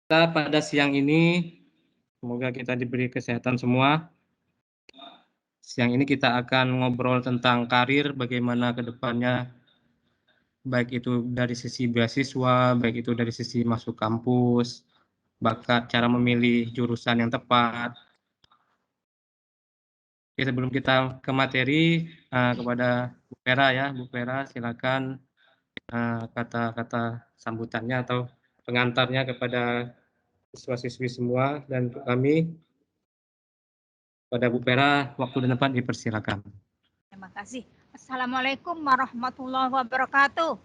Kita pada siang ini, semoga kita diberi kesehatan semua. Siang ini kita akan ngobrol tentang karir, bagaimana ke depannya, baik itu dari sisi beasiswa, baik itu dari sisi masuk kampus, bakat cara memilih jurusan yang tepat. Oke, sebelum kita ke materi, kepada Bu Vera ya, Bu Vera silakan kata-kata sambutannya atau pengantarnya kepada siswa-siswi semua, dan untuk kami, pada Bu Vera, waktu dan tempat dipersilakan. Terima kasih. Assalamualaikum warahmatullahi wabarakatuh.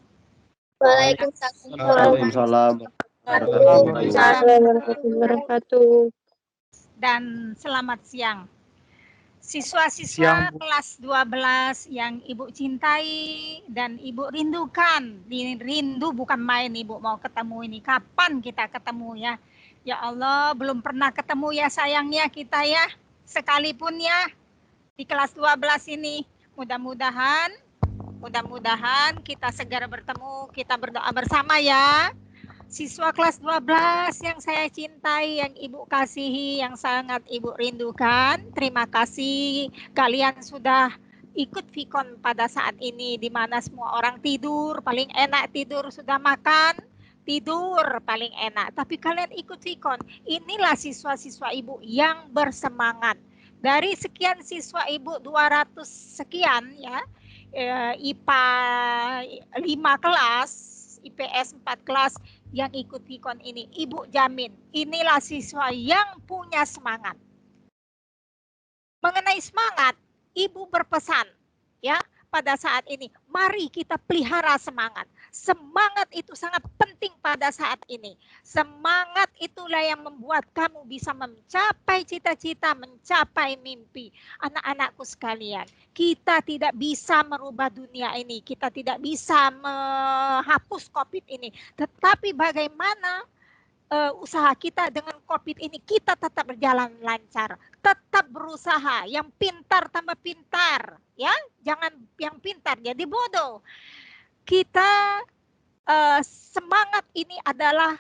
Waalaikumsalam warahmatullahi wabarakatuh. Dan selamat siang. Siswa-siswa kelas 12 yang Ibu cintai dan Ibu rindukan. Rindu bukan main, Ibu mau ketemu ini. Kapan kita ketemu ya? Ya Allah, belum pernah ketemu ya sayangnya kita ya. Sekalipun ya di kelas 12 ini. Mudah-mudahan kita segera bertemu, kita berdoa bersama ya. Siswa kelas 12 yang saya cintai, yang Ibu kasihi, yang sangat Ibu rindukan. Terima kasih kalian sudah ikut Vikon pada saat ini, di mana semua orang tidur, paling enak tidur, sudah makan, tidur paling enak. Tapi kalian ikut Vikon. Inilah siswa-siswa Ibu yang bersemangat. Dari sekian siswa Ibu 200 sekian ya, IPA 5 kelas, IPS 4 kelas yang ikut Vikon ini, Ibu jamin inilah siswa yang punya semangat. Mengenai semangat, Ibu berpesan ya pada saat ini, mari kita pelihara semangat. Semangat itu sangat penting pada saat ini. Semangat itulah yang membuat kamu bisa mencapai cita-cita, mencapai mimpi. Anak-anakku sekalian, kita tidak bisa merubah dunia ini, kita tidak bisa menghapus COVID ini. Tetapi bagaimana usaha kita dengan COVID ini, kita tetap berjalan lancar, tetap berusaha. Yang pintar tambah pintar, ya, jangan yang pintar jadi bodoh. Kita semangat ini adalah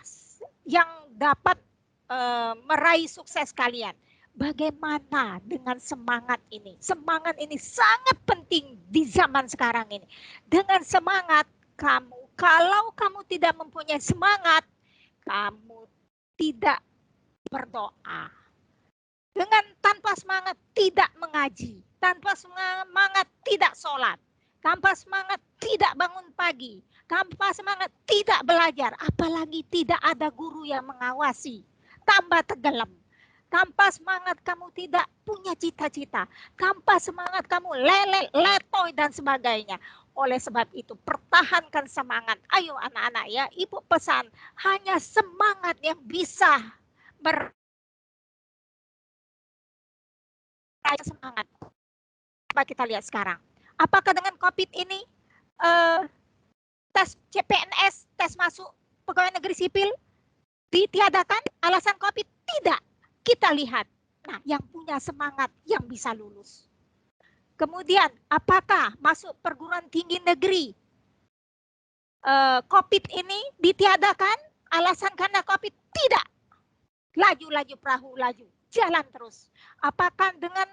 yang dapat meraih sukses kalian. Bagaimana dengan semangat ini? Semangat ini sangat penting di zaman sekarang ini. Dengan semangat kamu, kalau kamu tidak mempunyai semangat, kamu tidak berdoa. Dengan tanpa semangat tidak mengaji, tanpa semangat tidak sholat, tanpa semangat tidak bangun pagi, tanpa semangat tidak belajar, apalagi tidak ada guru yang mengawasi, tambah tenggelam. Tanpa semangat kamu tidak punya cita-cita, tanpa semangat kamu letoy dan sebagainya. Oleh sebab itu pertahankan semangat. Ayo anak-anak ya, Ibu pesan, hanya semangat yang bisa semangat. Coba kita lihat sekarang. Apakah dengan COVID ini tes CPNS, tes masuk pegawai negeri sipil ditiadakan alasan COVID? Tidak. Kita lihat. Nah, yang punya semangat yang bisa lulus. Kemudian, apakah masuk perguruan tinggi negeri COVID ini ditiadakan alasan karena COVID? Tidak. Laju-laju perahu, laju. Jalan terus. Apakah dengan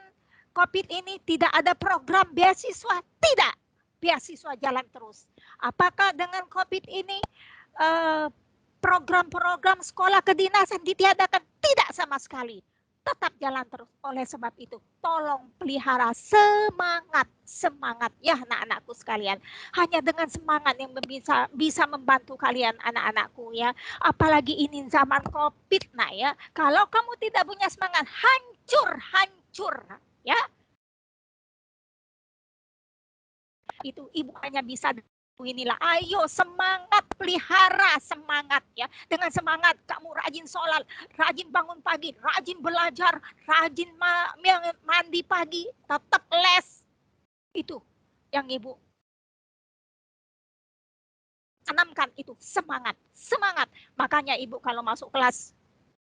COVID ini tidak ada program beasiswa? Tidak. Beasiswa jalan terus. Apakah dengan COVID ini program-program sekolah kedinasan ditiadakan? Tidak sama sekali. Tetap jalan terus. Oleh sebab itu, tolong pelihara semangat. Semangat ya anak-anakku sekalian. Hanya dengan semangat yang bisa membantu kalian anak-anakku ya. Apalagi ini zaman COVID, nah ya. Kalau kamu tidak punya semangat, hancur ya. Itu Ibu hanya bisa inilah, ayo semangat, pelihara semangat ya. Dengan semangat kamu rajin sholat, rajin bangun pagi, rajin belajar, rajin mandi pagi, tetap les. Itu yang Ibu tanamkan, itu semangat. Semangat. Makanya Ibu kalau masuk kelas,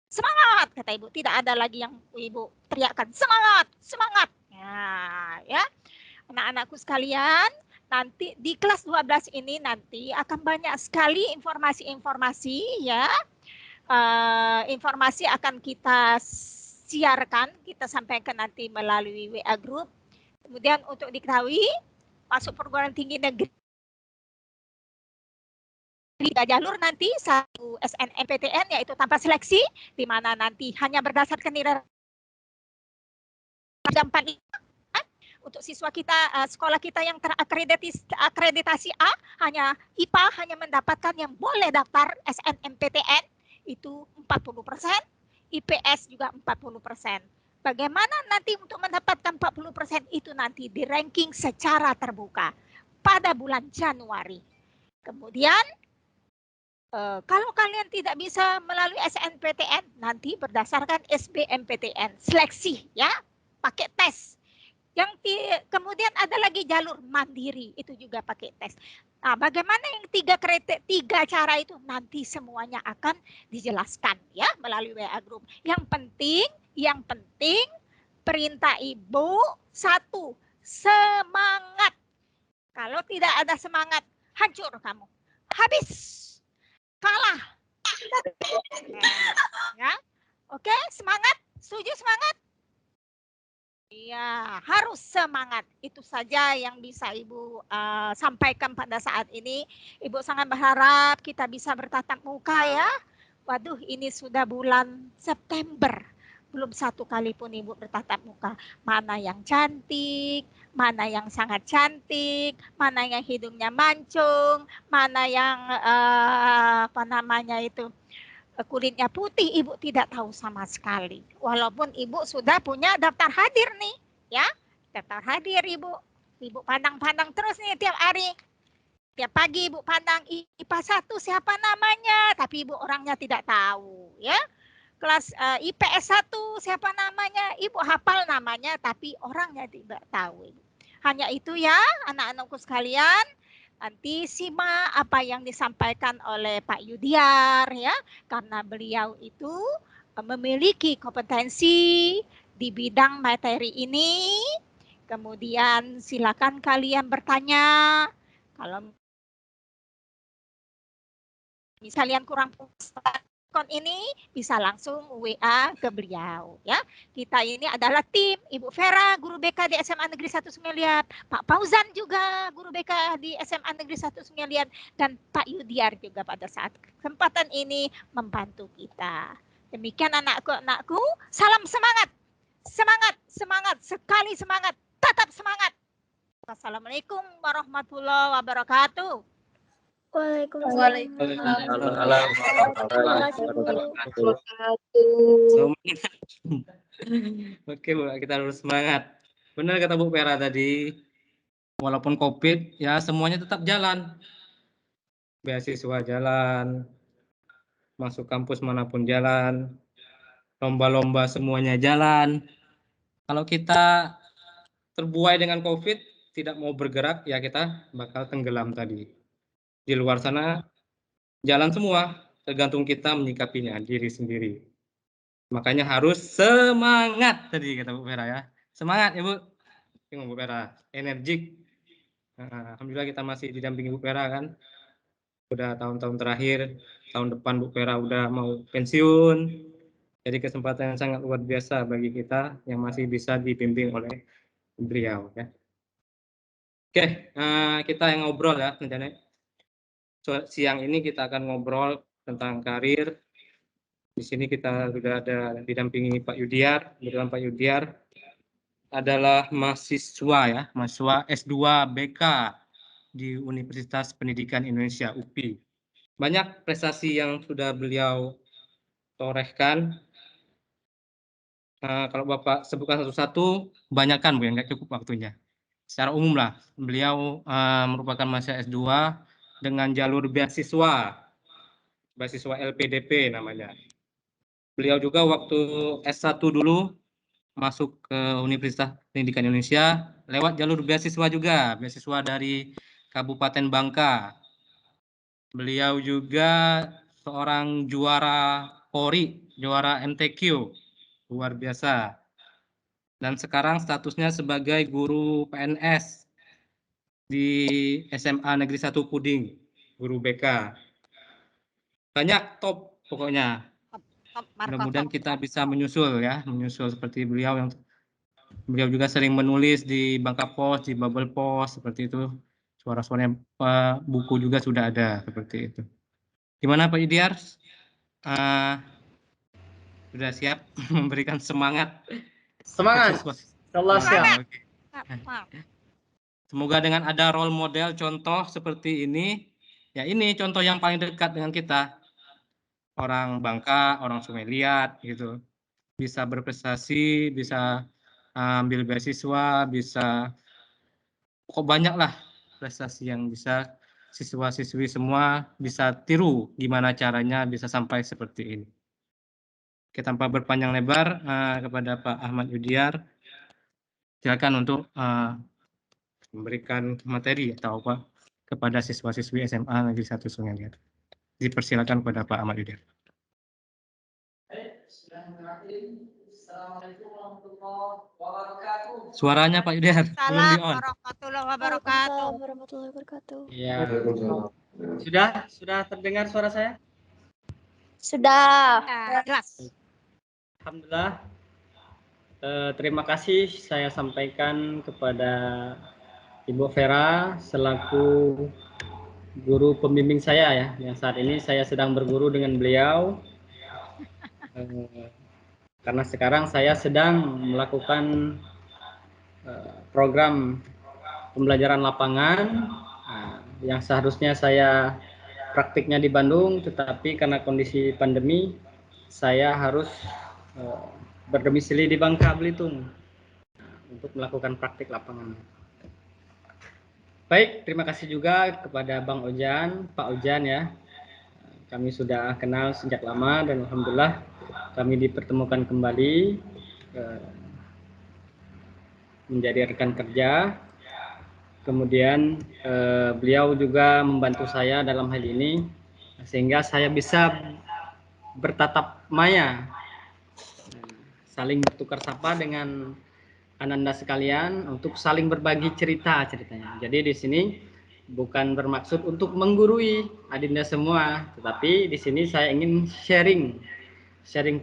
semangat kata Ibu, tidak ada lagi yang Ibu teriakkan semangat, semangat. Ya. Anak-anakku sekalian, nanti di kelas 12 ini nanti akan banyak sekali informasi-informasi ya. informasi akan kita siarkan, kita sampaikan nanti melalui WA Group. Kemudian untuk diketahui, masuk perguruan tinggi negeri 3 jalur nanti, 1 SNMPTN yaitu tanpa seleksi, di mana nanti hanya berdasarkan nilai jam 4 untuk siswa kita, sekolah kita yang terakreditasi A, hanya IPA hanya mendapatkan yang boleh daftar SNMPTN itu 40%, IPS juga 40%. Bagaimana nanti untuk mendapatkan 40% itu nanti di ranking secara terbuka pada bulan Januari. Kemudian kalau kalian tidak bisa melalui SNMPTN, nanti berdasarkan SBMPTN, seleksi ya, pakai tes. Yang kemudian ada lagi jalur mandiri, itu juga pakai tes. Nah, bagaimana yang tiga cara itu nanti semuanya akan dijelaskan ya melalui WA Group. Yang penting perintah Ibu satu, semangat. Kalau tidak ada semangat, hancur kamu. Habis. Kalah. Ya. Oke, semangat? Setuju semangat? Iya, harus semangat. Itu saja yang bisa Ibu sampaikan pada saat ini. Ibu sangat berharap kita bisa bertatap muka ya. Waduh, ini sudah bulan September. Belum satu kali pun Ibu bertatap muka. Mana yang cantik, mana yang sangat cantik, mana yang hidungnya mancung, mana yang kulitnya putih, Ibu tidak tahu sama sekali. Walaupun Ibu sudah punya daftar hadir nih, ya. Daftar hadir Ibu. Ibu pandang-pandang terus nih tiap hari. Tiap pagi Ibu pandang IPA 1 siapa namanya, tapi Ibu orangnya tidak tahu, ya. Kelas IPS 1 siapa namanya, Ibu hafal namanya, tapi orangnya tidak tahu. Ibu. Hanya itu ya, anak-anakku sekalian. Nanti simak apa yang disampaikan oleh Pak Yudiar ya, karena beliau itu memiliki kompetensi di bidang materi ini. Kemudian silakan kalian bertanya. Kalau misalnya kurang puas ini bisa langsung WA ke beliau ya. Kita ini adalah tim Ibu Vera guru BK di SMA Negeri 1 Semilian, Pak Fauzan juga guru BK di SMA Negeri 1 Semilian, dan Pak Yudiar juga pada saat kesempatan ini membantu kita. Demikian anakku, salam semangat. Semangat, semangat, sekali semangat, tetap semangat. Wassalamualaikum warahmatullahi wabarakatuh. Waalaikumsalam. Oke Bu, kita harus semangat. Benar kata Bu Vera tadi, walaupun COVID ya semuanya tetap jalan. Beasiswa jalan, masuk kampus manapun jalan, lomba-lomba semuanya jalan. Kalau kita terbuai dengan COVID, tidak mau bergerak, ya kita bakal tenggelam tadi. Di luar sana jalan semua, tergantung kita menyikapinya diri sendiri. Makanya harus semangat tadi kata Bu Vera ya. Semangat ya Bu. Bu Vera, energik. Alhamdulillah kita masih didampingi Bu Vera kan. Udah tahun-tahun terakhir, tahun depan Bu Vera udah mau pensiun. Jadi kesempatan yang sangat luar biasa bagi kita yang masih bisa dibimbing oleh beliau ya. Oke, kita yang ngobrol ya rencana. Siang ini kita akan ngobrol tentang karir. Di sini kita sudah ada didampingi Pak Yudiar. Kebetulan Pak Yudiar adalah mahasiswa ya, mahasiswa S2 BK di Universitas Pendidikan Indonesia UPI. Banyak prestasi yang sudah beliau torehkan. Kalau Bapak sebutkan satu-satu, banyakkan Bu, yang nggak cukup waktunya. Secara umum lah, beliau merupakan mahasiswa S2 dengan jalur beasiswa LPDP namanya. Beliau juga waktu S1 dulu masuk ke Universitas Pendidikan Indonesia lewat jalur beasiswa juga, beasiswa dari Kabupaten Bangka. Beliau juga seorang juara PORI, juara MTQ, luar biasa. Dan sekarang statusnya sebagai guru PNS di SMA Negeri 1 Puding, guru BK. Banyak top pokoknya. mudah-mudahan kita bisa menyusul ya, menyusul seperti beliau yang beliau juga sering menulis di Bangka Post, di Bubble Post seperti itu. Suara-suaranya buku juga sudah ada seperti itu. Gimana Pak Idyar? Sudah siap memberikan semangat? Semangat. Allah siap. Oke. Semoga dengan ada role model contoh seperti ini, ya ini contoh yang paling dekat dengan kita. Orang Bangka, orang Sungai Liat gitu. Bisa berprestasi, bisa ambil beasiswa, bisa kok banyak lah prestasi yang bisa siswa-siswi semua bisa tiru gimana caranya bisa sampai seperti ini. Oke, tanpa berpanjang lebar kepada Pak Ahmad Yudiar, silakan untuk memberikan materi atau apa kepada siswa-siswi SMA Negeri 1 Sungai Liat. Dipersilakan kepada Pak Ahmad Yudiar. Assalamualaikum warahmatullahi wabarakatuh. Suaranya Pak Yudiar belum di on. Warahmatullahi wabarakatuh. Ya. Sudah terdengar suara saya? Sudah. Jelas. Alhamdulillah. Terima kasih saya sampaikan kepada Ibu Vera selaku guru pembimbing saya ya, yang saat ini saya sedang berguru dengan beliau. Karena sekarang saya sedang melakukan program pembelajaran lapangan yang seharusnya saya praktiknya di Bandung, tetapi karena kondisi pandemi saya harus berdomisili di Bangka Belitung untuk melakukan praktik lapangan. Baik, terima kasih juga kepada Bang Ojan, Pak Ojan ya. Kami sudah kenal sejak lama dan alhamdulillah kami dipertemukan kembali menjadi rekan kerja. Kemudian beliau juga membantu saya dalam hal ini sehingga saya bisa bertatap maya, saling bertukar sapa dengan Ananda sekalian untuk saling berbagi ceritanya. Jadi di sini bukan bermaksud untuk menggurui adinda semua, tetapi di sini saya ingin sharing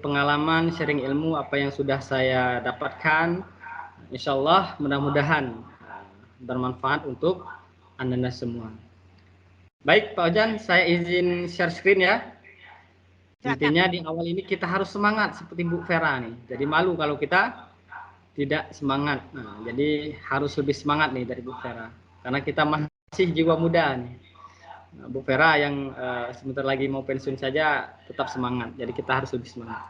pengalaman, sharing ilmu apa yang sudah saya dapatkan. Insya Allah mudah-mudahan bermanfaat untuk Anda semua. Baik Pak Ojan, saya izin share screen ya. Intinya di awal ini kita harus semangat seperti Bu Vera nih. Jadi malu kalau kita tidak semangat. Nah, jadi harus lebih semangat nih dari Bu Vera. Karena kita masih jiwa muda nih. Nah, Bu Vera yang sebentar lagi mau pensiun saja tetap semangat. Jadi kita harus lebih semangat.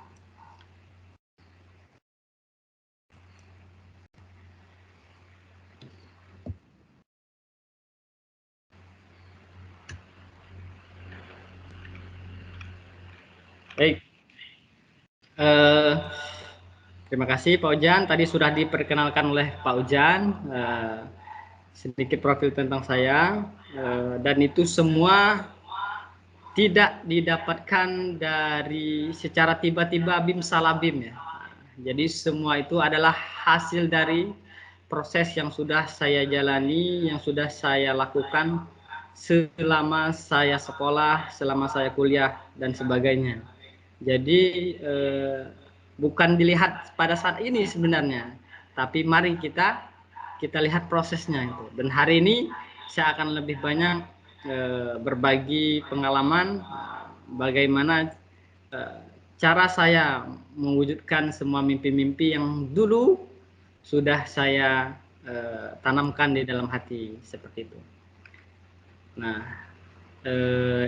Baik. Terima kasih Pak Ojan. Tadi sudah diperkenalkan oleh Pak Ojan. Sedikit profil tentang saya. Dan itu semua tidak didapatkan dari secara tiba-tiba bim salabim ya. Jadi semua itu adalah hasil dari proses yang sudah saya jalani, yang sudah saya lakukan selama saya sekolah, selama saya kuliah dan sebagainya. Jadi bukan dilihat pada saat ini sebenarnya, tapi mari kita lihat prosesnya itu. Dan hari ini saya akan lebih banyak berbagi pengalaman bagaimana cara saya mewujudkan semua mimpi-mimpi yang dulu sudah saya tanamkan di dalam hati seperti itu. Nah,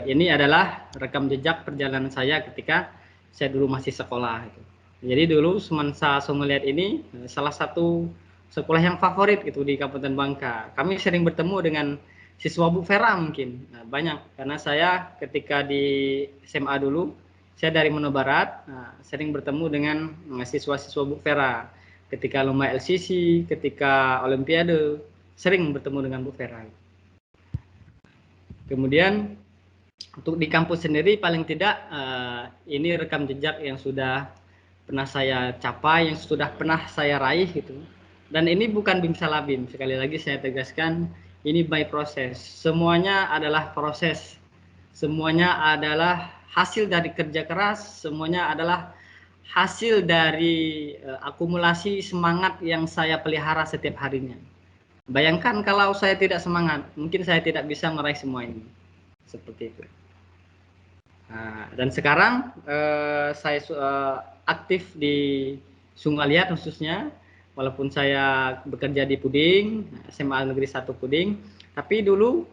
ini adalah rekam jejak perjalanan saya ketika saya dulu masih sekolah. Jadi dulu Semansa Sungai Liat ini salah satu sekolah yang favorit gitu di Kabupaten Bangka. Kami sering bertemu dengan siswa Bu Vera mungkin banyak karena saya ketika di SMA dulu saya dari Manado Barat, sering bertemu dengan siswa-siswa Bu Vera. Ketika lomba LCC, ketika Olimpiade, sering bertemu dengan Bu Vera. Kemudian untuk di kampus sendiri paling tidak ini rekam jejak yang sudah pernah saya capai, yang sudah pernah saya raih gitu. Dan ini bukan bim salabim, sekali lagi saya tegaskan ini by proses. Semuanya adalah proses. Semuanya adalah hasil dari kerja keras, semuanya adalah hasil dari akumulasi semangat yang saya pelihara setiap harinya. Bayangkan kalau saya tidak semangat, mungkin saya tidak bisa meraih semua ini. Seperti itu. Nah, dan sekarang saya aktif di Sungaliat khususnya, walaupun saya bekerja di Puding, SMA Negeri 1 Puding, tapi dulu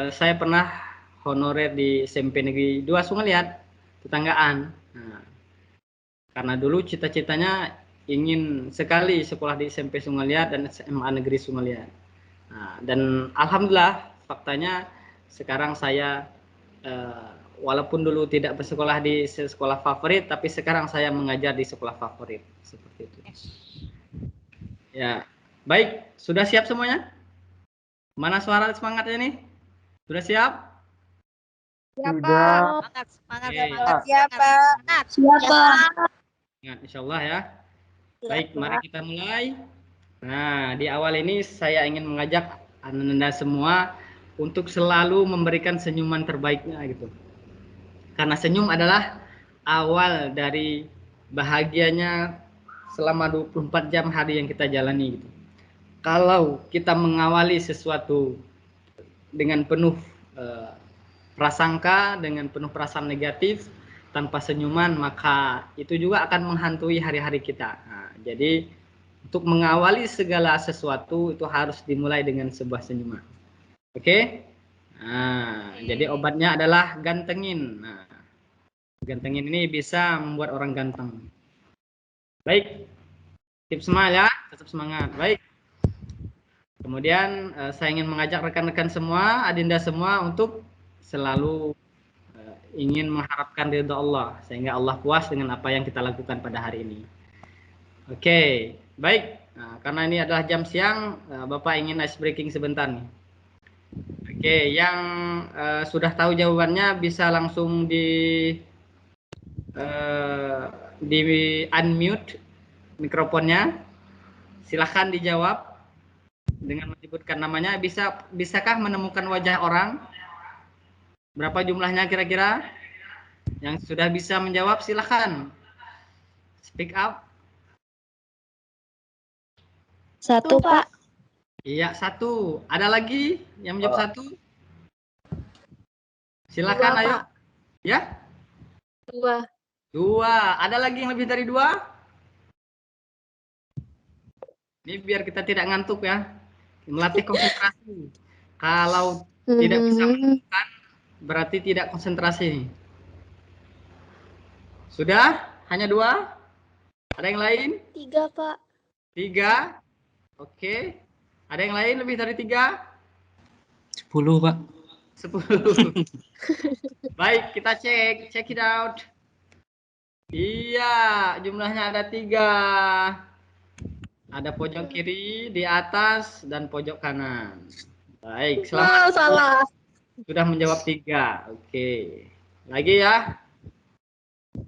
saya pernah honorer di SMP Negeri 2 Sungaliat, tetanggaan. Nah, karena dulu cita-citanya ingin sekali sekolah di SMP Sungaliat dan SMA Negeri Sungaliat. Nah, dan alhamdulillah faktanya sekarang saya walaupun dulu tidak bersekolah di sekolah favorit, tapi sekarang saya mengajar di sekolah favorit. Seperti itu. Ya, baik. Sudah siap semuanya? Mana suara semangatnya nih? Sudah siap? Siapa? Semangat. Siapa? Siapa? Insya Allah ya. Baik, mari kita mulai. Nah, di awal ini saya ingin mengajak Anda semua untuk selalu memberikan senyuman terbaiknya gitu. Karena senyum adalah awal dari bahagianya selama 24 jam hari yang kita jalani gitu. Kalau kita mengawali sesuatu dengan penuh prasangka, dengan penuh perasaan negatif, tanpa senyuman, maka itu juga akan menghantui hari-hari kita. Nah, jadi untuk mengawali segala sesuatu itu harus dimulai dengan sebuah senyuman. Oke? Nah, jadi obatnya adalah gantengin. Nah, gantengin ini bisa membuat orang ganteng. Baik, tips semangat ya, tetap semangat. Baik. Kemudian saya ingin mengajak rekan-rekan semua, adinda semua untuk selalu ingin mengharapkan ridha Allah, sehingga Allah puas dengan apa yang kita lakukan pada hari ini. Oke, baik. Nah, karena ini adalah jam siang, Bapak ingin ice breaking sebentar nih. Oke, yang sudah tahu jawabannya bisa langsung di unmute mikrofonnya. Silahkan dijawab dengan menyebutkan namanya. Bisakah menemukan wajah orang? Berapa jumlahnya kira-kira? Yang sudah bisa menjawab silahkan. Speak up. 1, Pak. Iya, 1. Ada lagi yang menjawab 1? Silakan, 2, ayo. Pak. Ya? 2. 2. Ada lagi yang lebih dari 2? Ini biar kita tidak ngantuk ya. Melatih konsentrasi. Kalau tidak bisa menemukan, berarti tidak konsentrasi. Sudah? Hanya 2? Ada yang lain? 3, Pak. 3? Oke. Ada yang lain lebih dari 3? 10, Pak. 10. Baik, kita cek. Check it out. Iya, jumlahnya ada 3. Ada pojok kiri, di atas, dan pojok kanan. Baik, selamat. Salah. Sudah menjawab 3. Oke. Lagi ya.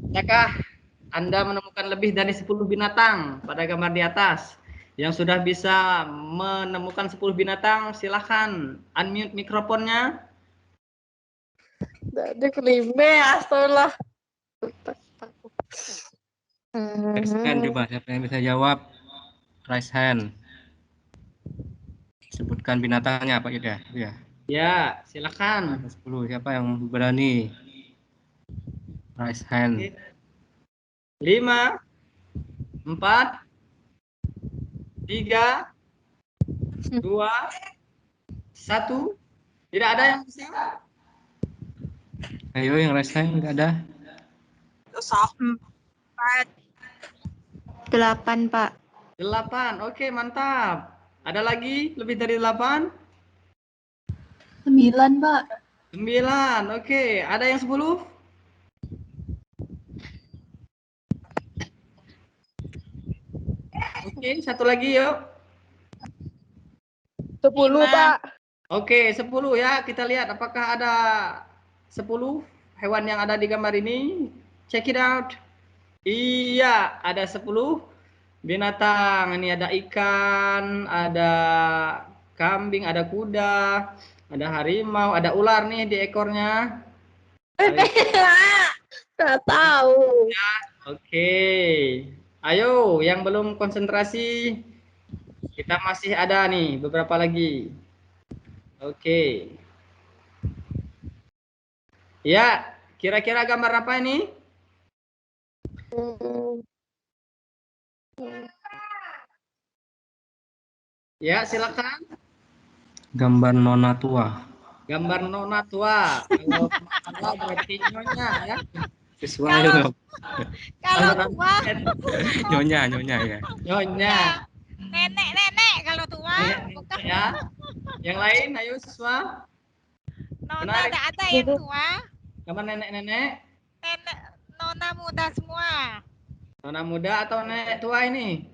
Apakah Anda menemukan lebih dari 10 binatang pada gambar di atas? Yang sudah bisa menemukan 10 binatang, silahkan unmute mikrofonnya. Ada kelima, astagfirullah. Raise hand coba, siapa yang bisa jawab? Raise hand. Sebutkan binatangnya Pak Yuda. Ya. Ya, silahkan. Ada 10. Siapa yang berani? Raise hand. 5, 4, 3, 2, 1. Tidak ada yang bisa? Ayo yang raise hand, nggak ada? 8, Pak. 8. Oke, mantap. Ada lagi lebih dari 8? 9, Pak. 9. Oke, ada yang 10? Oke, satu lagi yuk. 10, Pak. Oke, 10 ya. Kita lihat apakah ada 10 hewan yang ada di gambar ini. Check it out. Iya, ada 10 binatang. Ini ada ikan, ada kambing, ada kuda, ada harimau, ada ular nih di ekornya. Nggak tahu. Oke. Ayo, yang belum konsentrasi, kita masih ada nih beberapa lagi. Oke. Ya, kira-kira gambar apa ini? Ya, silakan. Gambar nona tua. Gambar nona tua. Kalau salah berarti nyonya ya. Sesuai Kalau- dong. Kalau tua, Nyonya ya. Nyonya. nenek kalau tua, bukan Ya. Yang lain, ayo siswa. nona. Menarik. Tidak ada yang tua, Gambar nenek-nenek. nenek, nona muda semua. Nona muda atau nenek tua ini?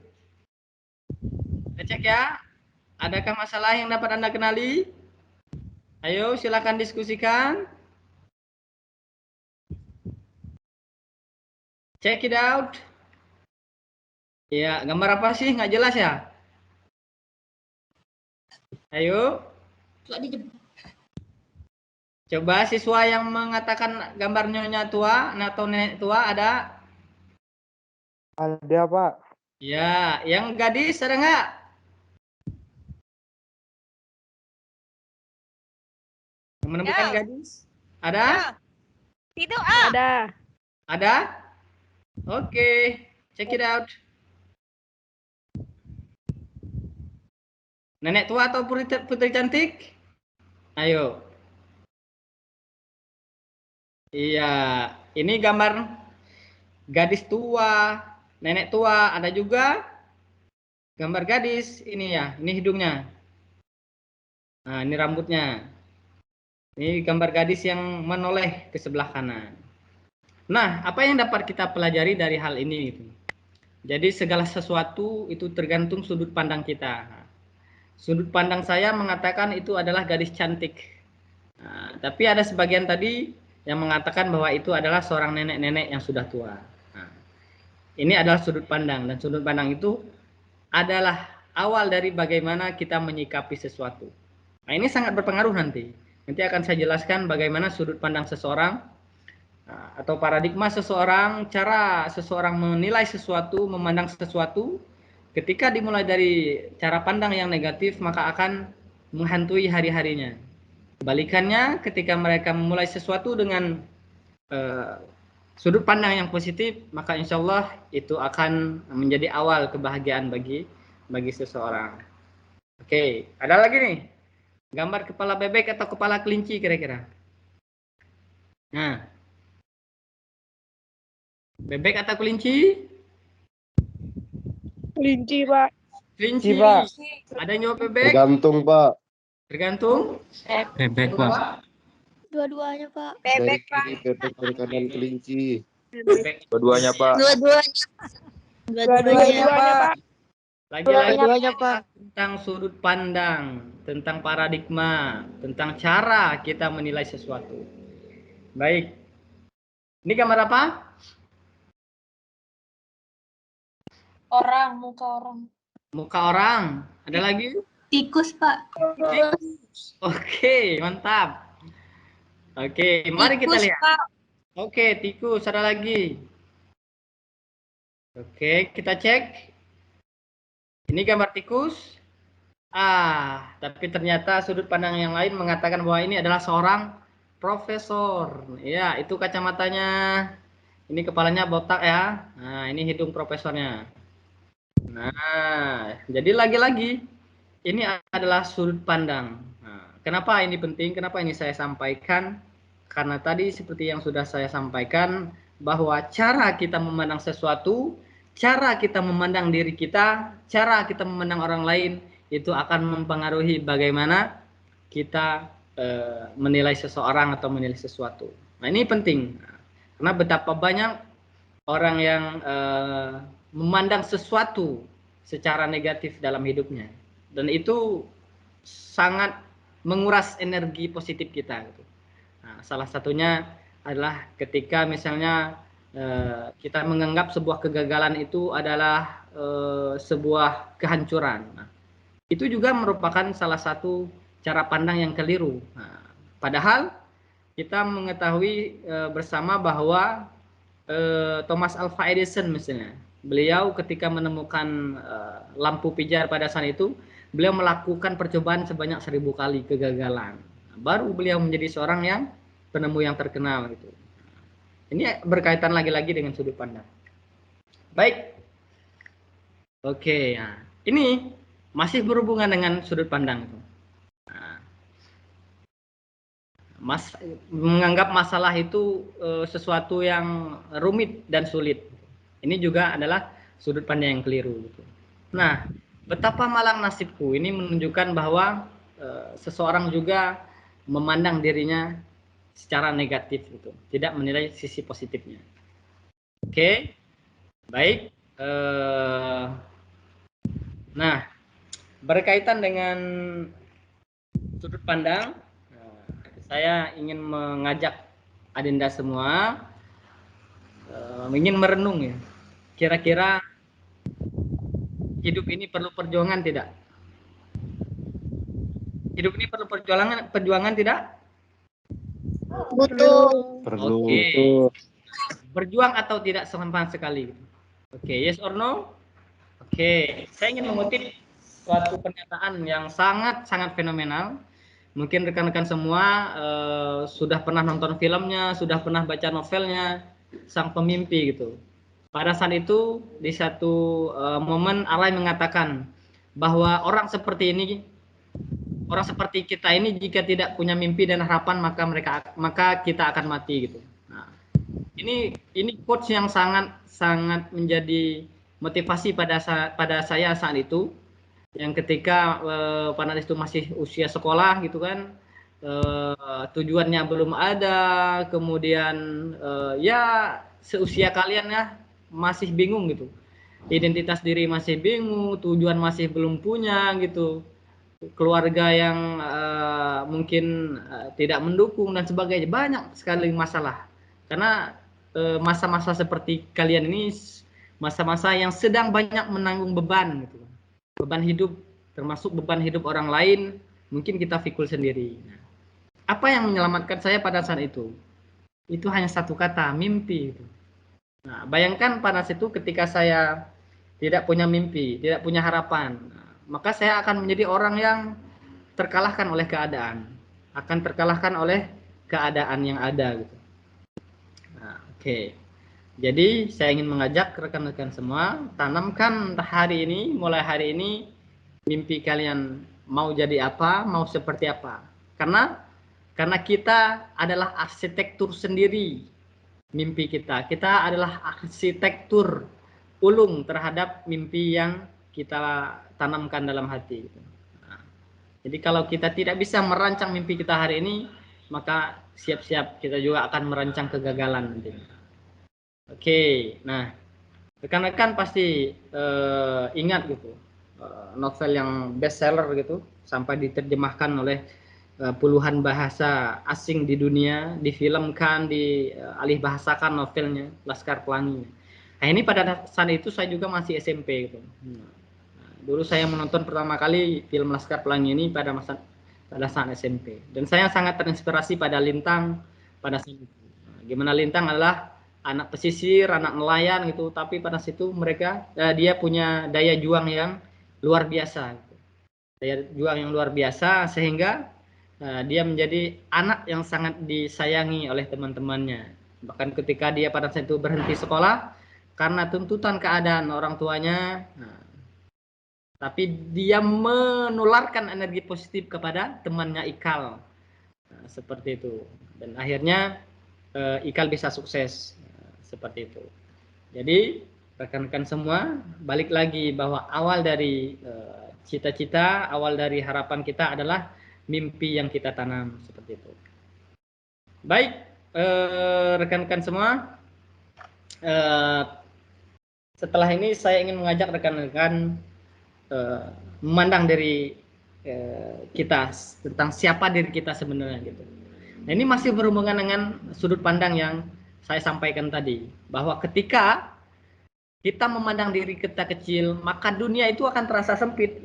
Kita cek ya. Adakah masalah yang dapat Anda kenali? Ayo silakan diskusikan. Check it out. Ya, gambar apa sih? Nggak jelas ya? Ayo. Coba siswa yang mengatakan gambar nyonya tua atau nenek tua ada? Ada, Pak. Ya, yang gadis ada nggak? Yang menemukan Ya. gadis? Ada? Ya. Tidak ah. Ada. Ada? Oke, check it out. Nenek tua atau putri cantik? Ayo. Iya, ini gambar gadis tua, nenek tua, ada juga gambar gadis ini ya, ini hidungnya. Nah, ini rambutnya. Ini gambar gadis yang menoleh ke sebelah kanan. Nah, apa yang dapat kita pelajari dari hal ini? Jadi segala sesuatu itu tergantung sudut pandang kita. Sudut pandang saya mengatakan itu adalah gadis cantik. Nah, tapi ada sebagian tadi yang mengatakan bahwa itu adalah seorang nenek-nenek yang sudah tua. Nah, ini adalah sudut pandang, dan sudut pandang itu adalah awal dari bagaimana kita menyikapi sesuatu. Nah, ini sangat berpengaruh nanti. Nanti akan saya jelaskan bagaimana sudut pandang seseorang atau paradigma seseorang, cara seseorang menilai sesuatu, memandang sesuatu. Ketika dimulai dari cara pandang yang negatif, maka akan menghantui hari-harinya. Kebalikannya, ketika mereka memulai sesuatu dengan sudut pandang yang positif, maka insya Allah itu akan menjadi awal kebahagiaan bagi seseorang. Oke, ada lagi nih. Gambar kepala bebek atau kepala kelinci kira-kira. Nah, bebek atau kelinci? Kelinci, Pak. Kelinci. Pak. Ada yang jawab bebek? Tergantung, Pak. Tergantung. Bebek, Pak. Dua-duanya, Pak. Dari kiri bebek, dari kanan kelinci. Bebek. Dua-duanya, Pak. Dua-duanya, Pak. Lagi-lagi Dua-duanya, Pak. tentang sudut pandang, tentang paradigma, tentang cara kita menilai sesuatu. Baik. Ini gambar apa? Orang, muka orang. Muka orang. Ada lagi? Tikus, Pak. Tikus. Oke, mantap. Oke, mari kita lihat. Pak. Oke, tikus. Ada lagi. Oke, kita cek. Ini gambar tikus. Tapi ternyata sudut pandang yang lain mengatakan bahwa ini adalah seorang profesor. Ya, itu kacamatanya. Ini kepalanya botak ya. Nah, ini hidung profesornya. Nah, jadi lagi-lagi ini adalah sudut pandang. Nah, kenapa ini penting? Kenapa ini saya sampaikan? Karena tadi seperti yang sudah saya sampaikan bahwa cara kita memandang sesuatu, cara kita memandang diri kita, cara kita memandang orang lain itu akan mempengaruhi bagaimana kita menilai seseorang atau menilai sesuatu. Nah, ini penting. Karena betapa banyak orang yang memandang sesuatu secara negatif dalam hidupnya, dan itu sangat menguras energi positif kita. Nah, salah satunya adalah ketika misalnya kita menganggap sebuah kegagalan itu adalah sebuah kehancuran. Nah, itu juga merupakan salah satu cara pandang yang keliru. Nah, padahal kita mengetahui bersama bahwa Thomas Alva Edison misalnya, beliau ketika menemukan lampu pijar pada saat itu, beliau melakukan percobaan sebanyak 1000 kali, kegagalan. Baru beliau menjadi seorang yang penemu yang terkenal gitu. Ini berkaitan lagi-lagi dengan sudut pandang. Baik. Oke, nah, ini masih berhubungan dengan sudut pandang. Menganggap masalah itu sesuatu yang rumit dan sulit. Ini juga adalah sudut pandang yang keliru. Gitu. Nah, betapa malang nasibku ini menunjukkan bahwa seseorang juga memandang dirinya secara negatif, gitu. Tidak menilai sisi positifnya. Oke, baik. Nah, berkaitan dengan sudut pandang, saya ingin mengajak adenda semua ingin merenung ya. Kira-kira hidup ini perlu perjuangan tidak? Hidup ini perlu perjuangan tidak? Butuh. Perlu. Oke. Berjuang atau tidak sama sekali? Oke, yes or no? Oke, saya ingin mengutip suatu pernyataan yang sangat fenomenal. Mungkin rekan-rekan semua sudah pernah nonton filmnya, sudah pernah baca novelnya, Sang Pemimpi gitu. Pada saat itu di satu momen Allah mengatakan bahwa orang seperti kita ini jika tidak punya mimpi dan harapan maka kita akan mati gitu. Nah, ini quotes yang sangat menjadi motivasi pada saya saat itu. Yang ketika pada itu masih usia sekolah gitu kan, tujuannya belum ada, kemudian ya seusia kalian ya masih bingung gitu, identitas diri masih bingung, tujuan masih belum punya gitu, keluarga yang mungkin tidak mendukung dan sebagainya, banyak sekali masalah. Karena masa-masa seperti kalian ini masa-masa yang sedang banyak menanggung beban gitu. Beban hidup, termasuk beban hidup orang lain, mungkin kita pikul sendiri. Nah, apa yang menyelamatkan saya pada saat itu? Itu hanya satu kata, mimpi. Nah, bayangkan pada saat itu ketika saya tidak punya mimpi, tidak punya harapan, maka saya akan menjadi orang yang terkalahkan oleh keadaan, akan terkalahkan oleh keadaan yang ada. Gitu. Nah, oke. Jadi saya ingin mengajak rekan-rekan semua, tanamkan mulai hari ini, mimpi kalian mau jadi apa, mau seperti apa. Karena kita adalah arsitektur sendiri mimpi kita. Kita adalah arsitektur ulung terhadap mimpi yang kita tanamkan dalam hati. Nah, jadi kalau kita tidak bisa merancang mimpi kita hari ini, maka siap-siap kita juga akan merancang kegagalan nanti. Oke, nah rekan-rekan pasti ingat gitu novel yang bestseller gitu sampai diterjemahkan oleh puluhan bahasa asing di dunia, difilmkan, dialih bahasakan novelnya Laskar Pelangi. Nah ini pada saat itu saya juga masih SMP gitu. Nah, dulu saya menonton pertama kali film Laskar Pelangi ini pada saat SMP, dan saya sangat terinspirasi pada Lintang pada saat itu. Nah, gimana Lintang adalah anak pesisir, anak nelayan gitu, tapi pada situ dia punya daya juang yang luar biasa, gitu. Daya juang yang luar biasa sehingga dia menjadi anak yang sangat disayangi oleh teman-temannya. Bahkan ketika dia pada saat itu berhenti sekolah karena tuntutan keadaan orang tuanya, tapi dia menularkan energi positif kepada temannya Ikal, seperti itu, dan akhirnya Ikal bisa sukses. Seperti itu. Jadi rekan-rekan semua, balik lagi bahwa awal dari cita-cita, awal dari harapan kita adalah mimpi yang kita tanam, seperti itu. Baik, rekan-rekan semua, setelah ini saya ingin mengajak rekan-rekan memandang dari kita tentang siapa diri kita sebenarnya gitu. Nah, ini masih berhubungan dengan sudut pandang yang saya sampaikan tadi, bahwa ketika kita memandang diri kita kecil, maka dunia itu akan terasa sempit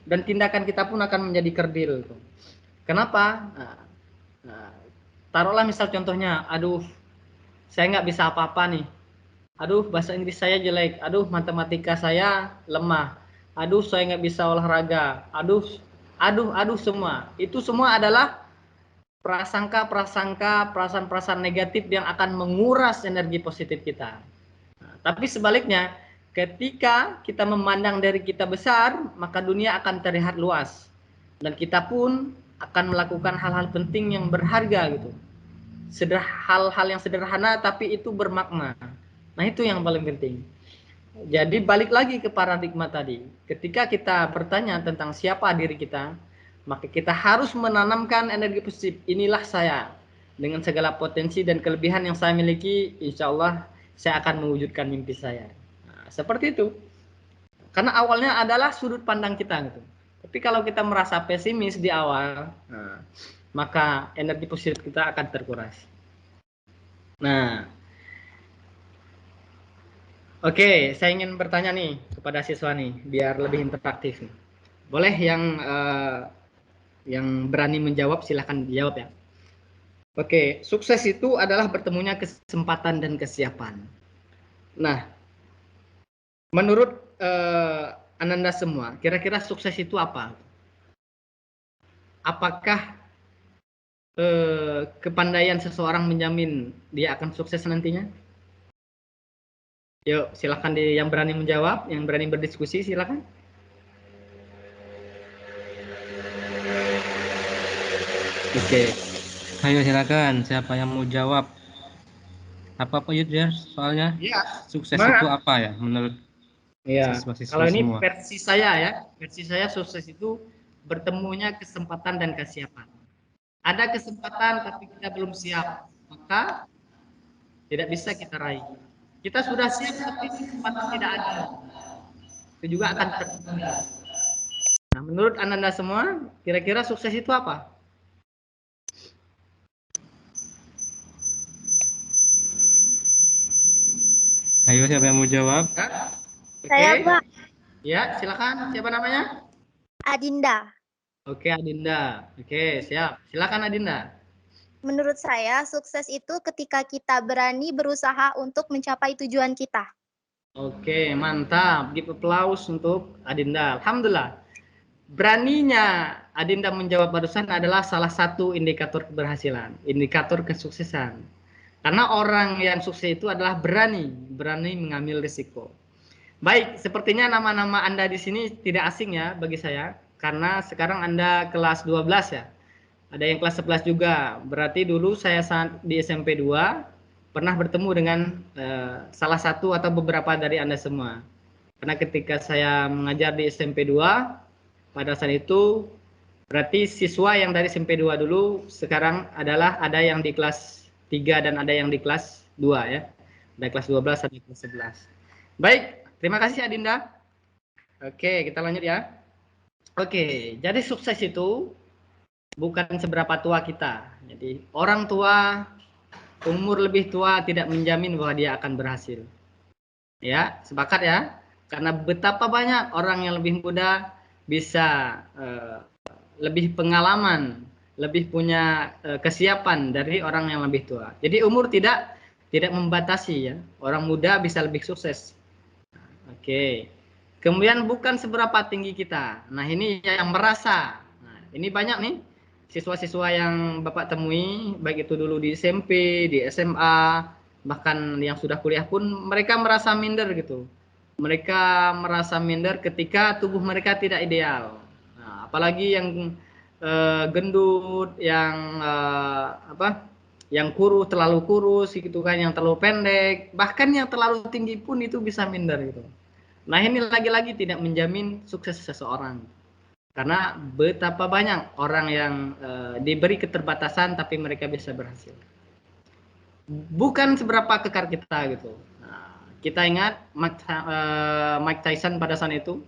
dan tindakan kita pun akan menjadi kerdil. Kenapa? taruhlah misal contohnya, aduh saya nggak bisa apa-apa nih, aduh bahasa Inggris saya jelek, aduh matematika saya lemah, aduh saya nggak bisa olahraga, aduh semua. Itu semua adalah prasangka-prasangka, perasaan-perasaan negatif yang akan menguras energi positif kita. Nah, tapi sebaliknya, ketika kita memandang dari kita besar, maka dunia akan terlihat luas. Dan kita pun akan melakukan hal-hal penting yang berharga gitu. Hal-hal yang sederhana tapi itu bermakna. Nah, itu yang paling penting. Jadi balik lagi ke paradigma tadi. Ketika kita bertanya tentang siapa diri kita, maka kita harus menanamkan energi positif. Inilah saya. Dengan segala potensi dan kelebihan yang saya miliki, insya Allah saya akan mewujudkan mimpi saya. Nah, seperti itu. Karena awalnya adalah sudut pandang kita gitu. Tapi kalau kita merasa pesimis di awal, maka energi positif kita akan terkuras. Nah, oke, saya ingin bertanya nih kepada siswa nih, biar lebih interaktif. Boleh yang berani menjawab silahkan dijawab ya. Oke, sukses itu adalah bertemunya kesempatan dan kesiapan. Nah, menurut Ananda semua, kira-kira sukses itu apa? Apakah kepandaian seseorang menjamin dia akan sukses nantinya? Yuk, silakan yang berani menjawab, yang berani berdiskusi, silakan. Oke. Ayo silakan, siapa yang mau jawab? Apa Pak Yudhir soalnya? Iya. Sukses Semangat. itu apa ya menurut siswa-siswa Kalau ini semua? versi saya ya, versi saya sukses itu bertemunya kesempatan dan kesiapan. Ada kesempatan tapi kita belum siap, maka tidak bisa kita raih. Kita sudah siap tapi kesempatan tidak ada, itu juga akan tertunda. Nah, menurut Ananda semua, kira-kira sukses itu apa? Ayo siapa yang mau jawab? Ya? Saya, Pak. Ya, silakan. Siapa namanya? Adinda. Oke, Adinda. Oke, siap. Silakan Adinda. Menurut saya, sukses itu ketika kita berani berusaha untuk mencapai tujuan kita. Oke, mantap. Give applause untuk Adinda. Alhamdulillah. Beraninya Adinda menjawab barusan adalah salah satu indikator keberhasilan, indikator kesuksesan. Karena orang yang sukses itu adalah berani mengambil risiko. Baik, sepertinya nama-nama Anda di sini tidak asing ya bagi saya, karena sekarang Anda kelas 12 ya. Ada yang kelas 11 juga. Berarti dulu saya saat di SMP 2 pernah bertemu dengan salah satu atau beberapa dari Anda semua. Karena ketika saya mengajar di SMP 2, pada saat itu berarti siswa yang dari SMP 2 dulu sekarang adalah ada yang di kelas 3 dan ada yang di kelas 2 ya. Ada kelas 12, ada kelas 11. Baik, terima kasih Adinda. Oke, kita lanjut ya. Oke, jadi sukses itu bukan seberapa tua kita. Jadi orang tua, umur lebih tua tidak menjamin bahwa dia akan berhasil. Ya, sepakat ya? Karena betapa banyak orang yang lebih muda bisa lebih pengalaman, lebih punya kesiapan dari orang yang lebih tua. Jadi umur tidak membatasi ya. Orang muda bisa lebih sukses. Oke. Kemudian bukan seberapa tinggi kita. Nah, ini yang merasa. Nah, ini banyak nih siswa-siswa yang Bapak temui, baik itu dulu di SMP, di SMA, bahkan yang sudah kuliah pun mereka merasa minder gitu. Mereka merasa minder ketika tubuh mereka tidak ideal. Nah, apalagi yang gendut, yang yang terlalu kurus gitu kan, yang terlalu pendek, bahkan yang terlalu tinggi pun itu bisa minder gitu. Nah, ini lagi-lagi tidak menjamin sukses seseorang. Karena betapa banyak orang yang diberi keterbatasan tapi mereka bisa berhasil. Bukan seberapa kekar kita gitu. Nah, kita ingat Mike Tyson pada saat itu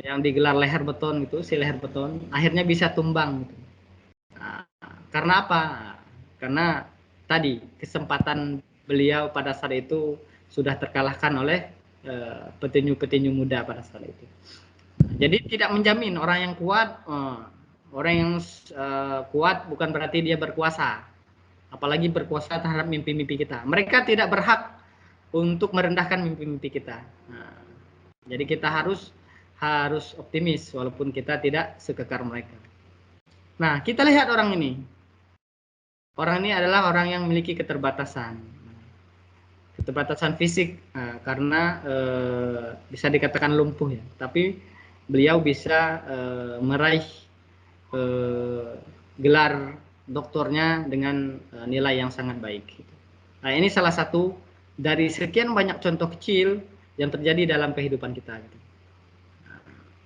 yang digelar leher beton gitu, si leher beton akhirnya bisa tumbang gitu. Nah, karena apa? Karena tadi kesempatan beliau pada saat itu sudah terkalahkan oleh petinju-petinju muda pada saat itu. Jadi tidak menjamin orang yang kuat, kuat bukan berarti dia berkuasa. apalagi berkuasa terhadap mimpi-mimpi kita. Mereka tidak berhak untuk merendahkan mimpi-mimpi kita. Nah, jadi kita harus optimis walaupun kita tidak sekekar mereka. Nah, kita lihat orang ini. Orang ini adalah orang yang memiliki keterbatasan fisik, karena bisa dikatakan lumpuh ya. Tapi beliau bisa meraih gelar doktornya dengan nilai yang sangat baik. Nah, ini salah satu dari sekian banyak contoh kecil yang terjadi dalam kehidupan kita.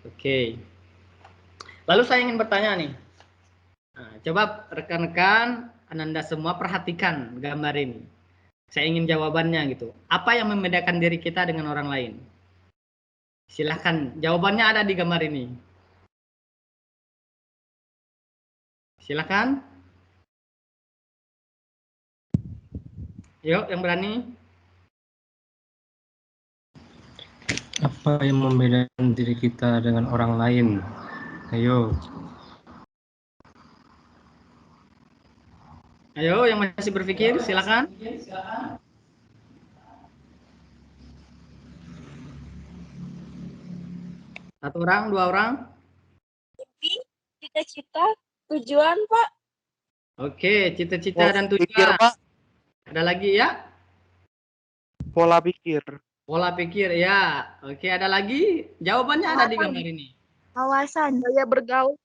Oke. Lalu saya ingin bertanya nih. Nah, coba rekan-rekan Ananda semua perhatikan gambar ini. Saya ingin jawabannya gitu. Apa yang membedakan diri kita dengan orang lain? Silahkan, jawabannya ada di gambar ini. Silahkan. Yuk, yang berani. Apa yang membedakan diri kita dengan orang lain? Ayo. Ayo, yang masih berpikir, silakan. Satu orang, dua orang. Mimpi, cita-cita, tujuan, Pak. Oke, cita-cita dan Pikir, tujuan. Pak. Ada lagi ya? Pola pikir. Pola pikir ya. Oke, ada lagi? Jawabannya ada di gambar ini. Wawasan, gaya bergaul.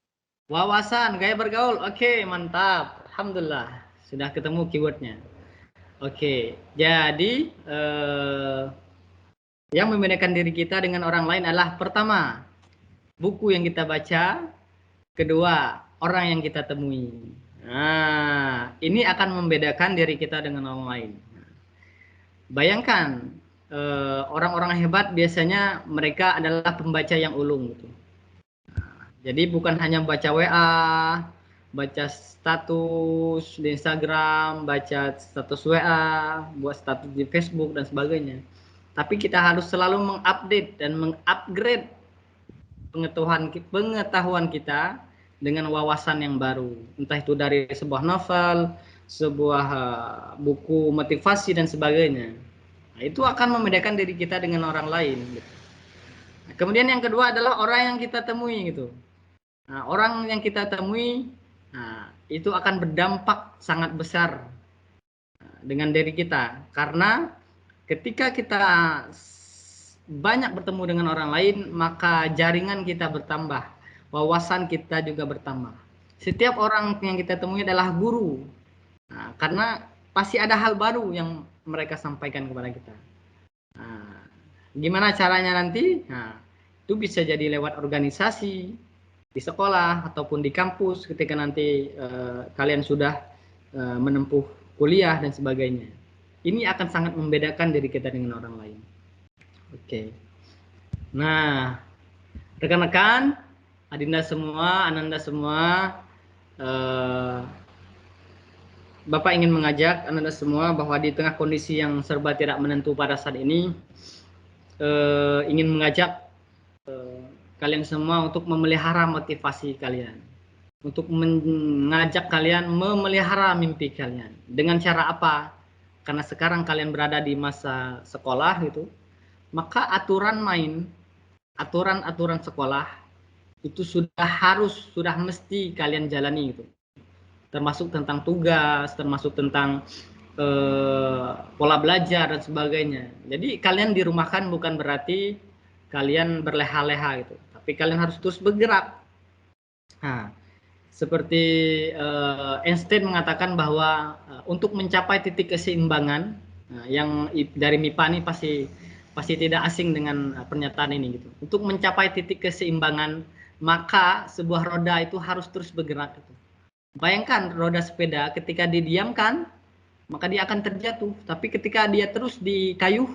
Wawasan, gaya bergaul. Oke, mantap. Alhamdulillah. Sudah ketemu keywordnya. Oke, jadi yang membedakan diri kita dengan orang lain adalah pertama, buku yang kita baca. Kedua, orang yang kita temui. Nah, ini akan membedakan diri kita dengan orang lain. Bayangkan, orang-orang hebat biasanya mereka adalah pembaca yang ulung gitu. Jadi bukan hanya baca WA, baca status di Instagram, baca status WA, buat status di Facebook dan sebagainya. Tapi kita harus selalu mengupdate dan mengupgrade pengetahuan kita dengan wawasan yang baru. Entah itu dari sebuah novel, sebuah buku motivasi dan sebagainya. Nah, itu akan membedakan diri kita dengan orang lain. Gitu. Nah, kemudian yang kedua adalah orang yang kita temui gitu. Nah, orang yang kita temui, nah, itu akan berdampak sangat besar dengan diri kita. Karena ketika kita banyak bertemu dengan orang lain, maka jaringan kita bertambah, wawasan kita juga bertambah. Setiap orang yang kita temui adalah guru. Nah, karena pasti ada hal baru yang mereka sampaikan kepada kita. Nah, gimana caranya nanti? Nah, itu bisa jadi lewat organisasi di sekolah ataupun di kampus ketika nanti kalian sudah menempuh kuliah dan sebagainya. Ini akan sangat membedakan diri kita dengan orang lain. Oke. Nah, rekan-rekan, Adinda semua, Ananda semua, Bapak ingin mengajak Ananda semua bahwa di tengah kondisi yang serba tidak menentu pada saat ini, ingin mengajak kalian semua untuk memelihara motivasi kalian, untuk mengajak kalian memelihara mimpi kalian. Dengan cara apa? Karena sekarang kalian berada di masa sekolah gitu, maka aturan main, aturan sekolah itu sudah mesti kalian jalani gitu. Termasuk tentang tugas, termasuk tentang pola belajar dan sebagainya. Jadi kalian dirumahkan bukan berarti kalian berleha-leha gitu, tapi kalian harus terus bergerak. Nah, seperti Einstein mengatakan bahwa untuk mencapai titik keseimbangan, yang dari MIPA ini pasti tidak asing dengan pernyataan ini gitu. Untuk mencapai titik keseimbangan, maka sebuah roda itu harus terus bergerak gitu. Bayangkan roda sepeda ketika didiamkan, maka dia akan terjatuh. Tapi ketika dia terus dikayuh,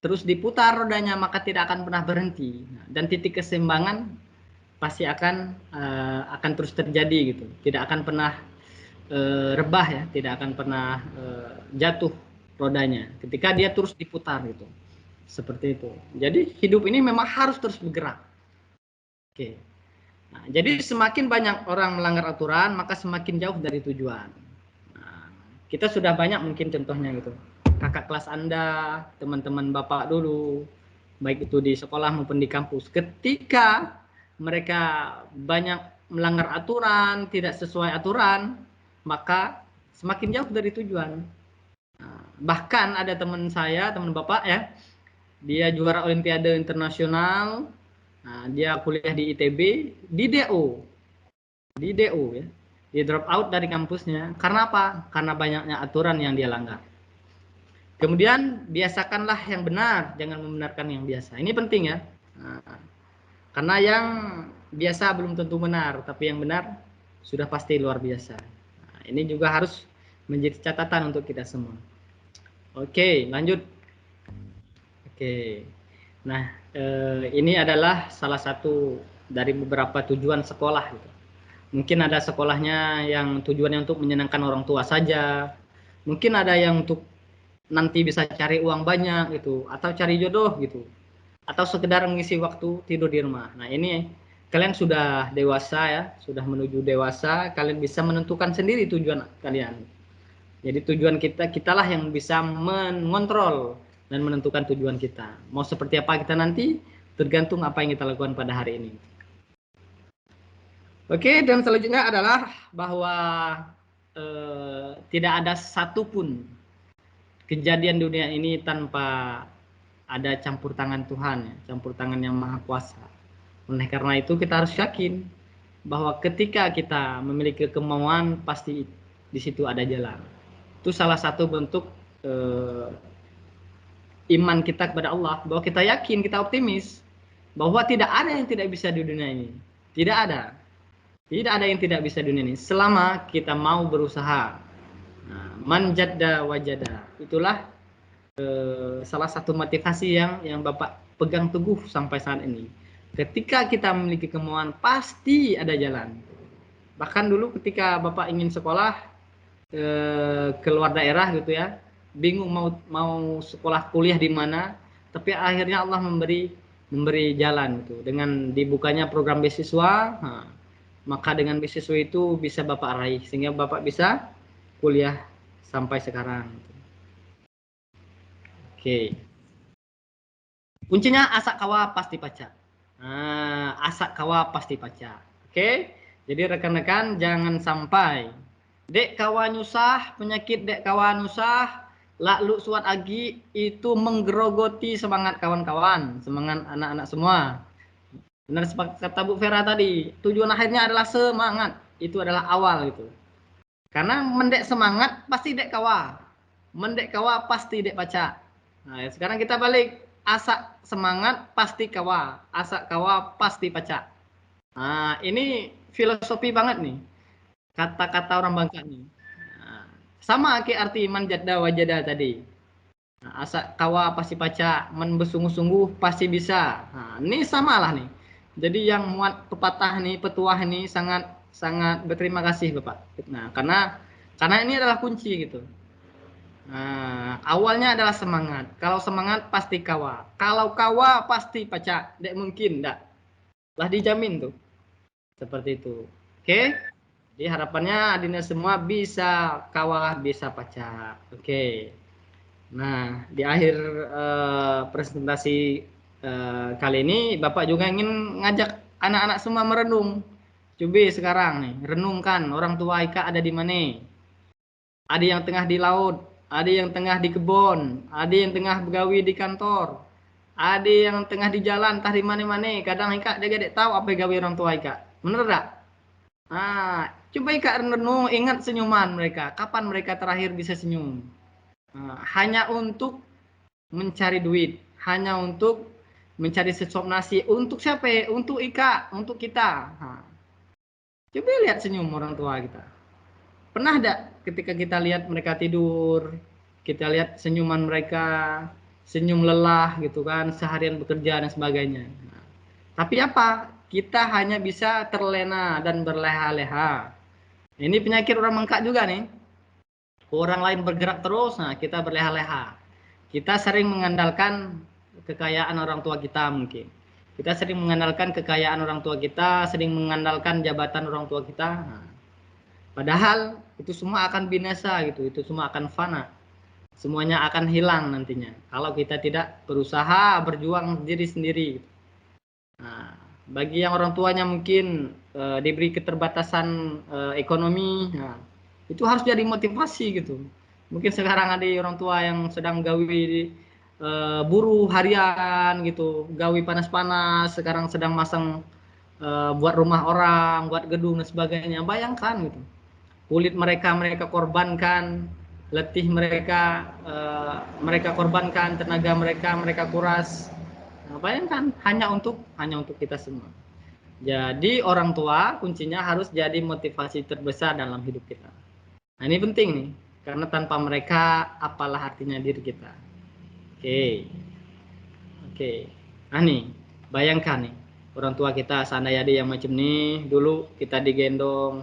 terus diputar rodanya, maka tidak akan pernah berhenti. Dan titik keseimbangan pasti akan terus terjadi gitu. Tidak akan pernah rebah ya, tidak akan pernah jatuh rodanya ketika dia terus diputar gitu. Seperti itu. Jadi hidup ini memang harus terus bergerak. Oke. Nah, jadi semakin banyak orang melanggar aturan, maka semakin jauh dari tujuan. Nah, kita sudah banyak mungkin contohnya gitu. Kakak kelas Anda, teman-teman Bapak dulu, baik itu di sekolah maupun di kampus, ketika mereka banyak melanggar aturan, tidak sesuai aturan, maka semakin jauh dari tujuan. Bahkan ada teman saya, teman Bapak ya, dia juara Olimpiade Internasional, dia kuliah di ITB, di DO ya, dia drop out dari kampusnya. Karena apa? Karena banyaknya aturan yang dia langgar. Kemudian biasakanlah yang benar, jangan membenarkan yang biasa. Ini penting ya. Karena yang biasa belum tentu benar, tapi yang benar sudah pasti luar biasa. Ini juga harus menjadi catatan untuk kita semua. Oke, lanjut. Oke. Nah, ini adalah salah satu dari beberapa tujuan sekolah gitu. Mungkin ada sekolahnya yang tujuannya untuk menyenangkan orang tua saja. Mungkin ada yang untuk nanti bisa cari uang banyak gitu, atau cari jodoh gitu, atau sekedar mengisi waktu tidur di rumah. Nah, ini kalian sudah dewasa ya, sudah menuju dewasa, kalian bisa menentukan sendiri tujuan kalian. Jadi tujuan kitalah yang bisa mengontrol dan menentukan tujuan kita. Mau seperti apa kita nanti tergantung apa yang kita lakukan pada hari ini. Oke, dan selanjutnya adalah bahwa tidak ada satupun kejadian dunia ini tanpa ada campur tangan Tuhan, ya, campur tangan yang maha kuasa. Oleh karena itu kita harus yakin bahwa ketika kita memiliki kemauan, pasti di situ ada jalan. Itu salah satu bentuk iman kita kepada Allah, bahwa kita yakin, kita optimis bahwa tidak ada yang tidak bisa di dunia ini. Tidak ada yang tidak bisa di dunia ini selama kita mau berusaha. Man jadda wajada, itulah salah satu motivasi yang Bapak pegang teguh sampai saat ini. Ketika kita memiliki kemauan, pasti ada jalan. Bahkan dulu ketika Bapak ingin sekolah keluar daerah gitu ya, bingung mau sekolah kuliah di mana, tapi akhirnya Allah memberi jalan gitu dengan dibukanya program beasiswa. Maka dengan beasiswa itu bisa Bapak raih sehingga Bapak bisa kuliah sampai sekarang. Oke. Kuncinya asak kawa pasti paca. Asak kawa pasti paca. Oke. Jadi rekan-rekan jangan sampai dek kawa nyusah, penyakit dek kawa nyusah, lalu suat agi itu menggerogoti semangat kawan-kawan, semangat anak-anak semua. Benar kata Bu Vera tadi, tujuan akhirnya adalah semangat. Itu adalah awal gitu. Karena mendek semangat pasti dek kawa. Mendek kawa pasti dek paca. Nah, sekarang kita balik. Asak semangat pasti kawa. Asak kawa pasti paca. Nah, ini filosofi banget nih. Kata-kata orang Bangka nih. Nah, sama kayak arti man jadda wajada tadi. Nah, asak kawa pasti paca. Men bersungguh-sungguh pasti bisa. Nah, ini samalah nih. Jadi yang muat pepatah nih, petuah ini sangat berterima kasih Bapak. Nah, karena ini adalah kunci gitu. Nah, awalnya adalah semangat. Kalau semangat pasti kawa. Kalau kawa pasti paca. Tidak mungkin, tidak. Lah dijamin tuh. Seperti itu. Oke. Jadi harapannya adinda semua bisa kawa, bisa paca. Oke. Nah, di akhir presentasi kali ini Bapak juga ingin ngajak anak-anak semua merenung. Coba sekarang nih, renungkan orang tua Ika ada di mana? Ada yang tengah di laut, ada yang tengah di kebun, ada yang tengah begawi di kantor, ada yang tengah di jalan, entah di mana-mana. Kadang Ika dia tahu apa gawe orang tua Ika. Bener tak? Coba Ika renung, ingat senyuman mereka. Kapan mereka terakhir bisa senyum? Hanya untuk mencari duit, hanya untuk mencari sesuap nasi. Untuk siapa? Untuk Ika, untuk kita. Coba lihat senyum orang tua kita. Pernah enggak ketika kita lihat mereka tidur, kita lihat senyuman mereka, senyum lelah gitu kan, seharian bekerja dan sebagainya. Tapi apa? Kita hanya bisa terlena dan berleha-leha. Ini penyakit orang Bangka juga nih. Orang lain bergerak terus, nah kita berleha-leha. Kita sering mengandalkan kekayaan orang tua kita mungkin. Kita sering mengandalkan kekayaan orang tua kita, sering mengandalkan jabatan orang tua kita. Padahal itu semua akan binasa gitu, itu semua akan fana. Semuanya akan hilang nantinya kalau kita tidak berusaha berjuang diri sendiri. Nah, bagi yang orang tuanya mungkin diberi keterbatasan ekonomi, nah, itu harus jadi motivasi gitu. Mungkin sekarang ada orang tua yang sedang gawe buruh harian gitu, gawe panas-panas, sekarang sedang masang buat rumah orang, buat gedung dan sebagainya. Bayangkan gitu, kulit mereka korbankan, letih mereka korbankan, tenaga mereka kuras. Nah, bayangkan hanya untuk kita semua. Jadi orang tua kuncinya harus jadi motivasi terbesar dalam hidup kita. Nah, ini penting nih, karena tanpa mereka apalah artinya diri kita. Oke. Nah nih, bayangkan nih, orang tua kita seandainya ada yang macam nih, dulu kita digendong.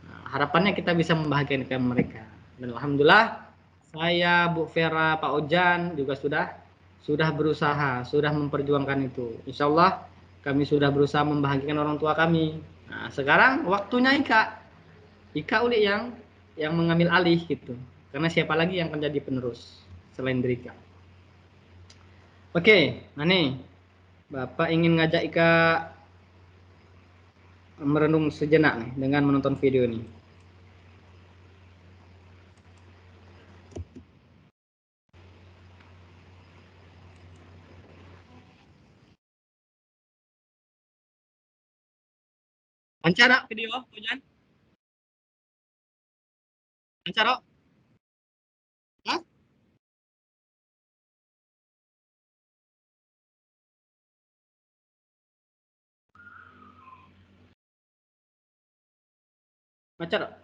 Nah, harapannya kita bisa membahagiakan mereka. Dan alhamdulillah, saya, Bu Vera, Pak Ojan juga sudah berusaha, sudah memperjuangkan itu. Insya Allah kami sudah berusaha membahagiakan orang tua kami. Nah, sekarang waktunya Ika Uli yang mengambil alih gitu. Karena siapa lagi yang akan jadi penerus selain dari Ika. Oke, nah nih, Bapak ingin ngajak Ika merenung sejenak nih dengan menonton video ini. Lancar video, Hujan? Lancar, Hah? Lancar.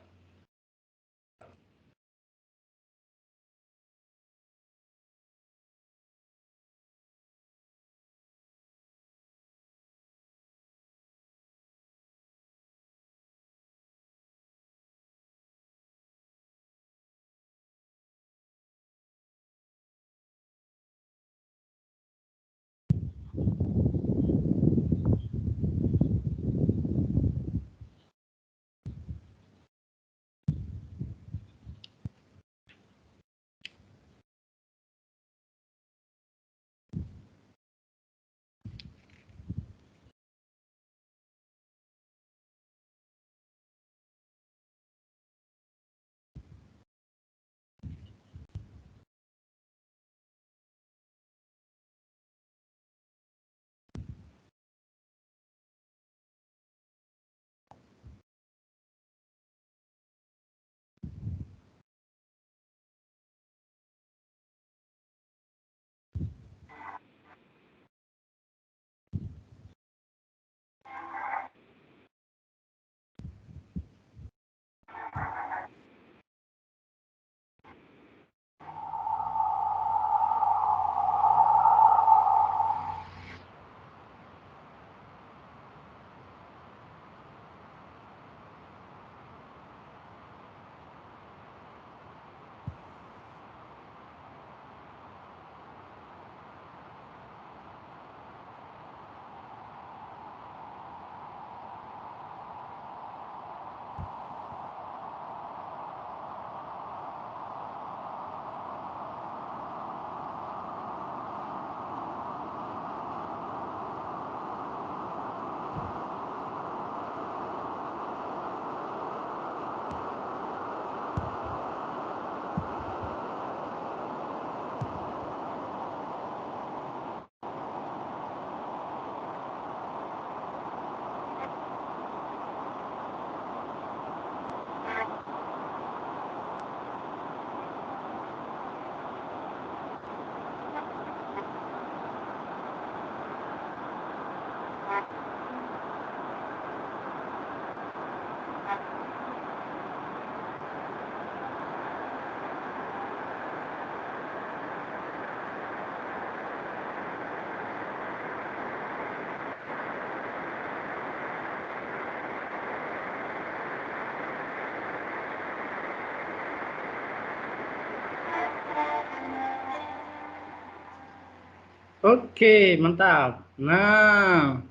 Oke, mantap. Nah,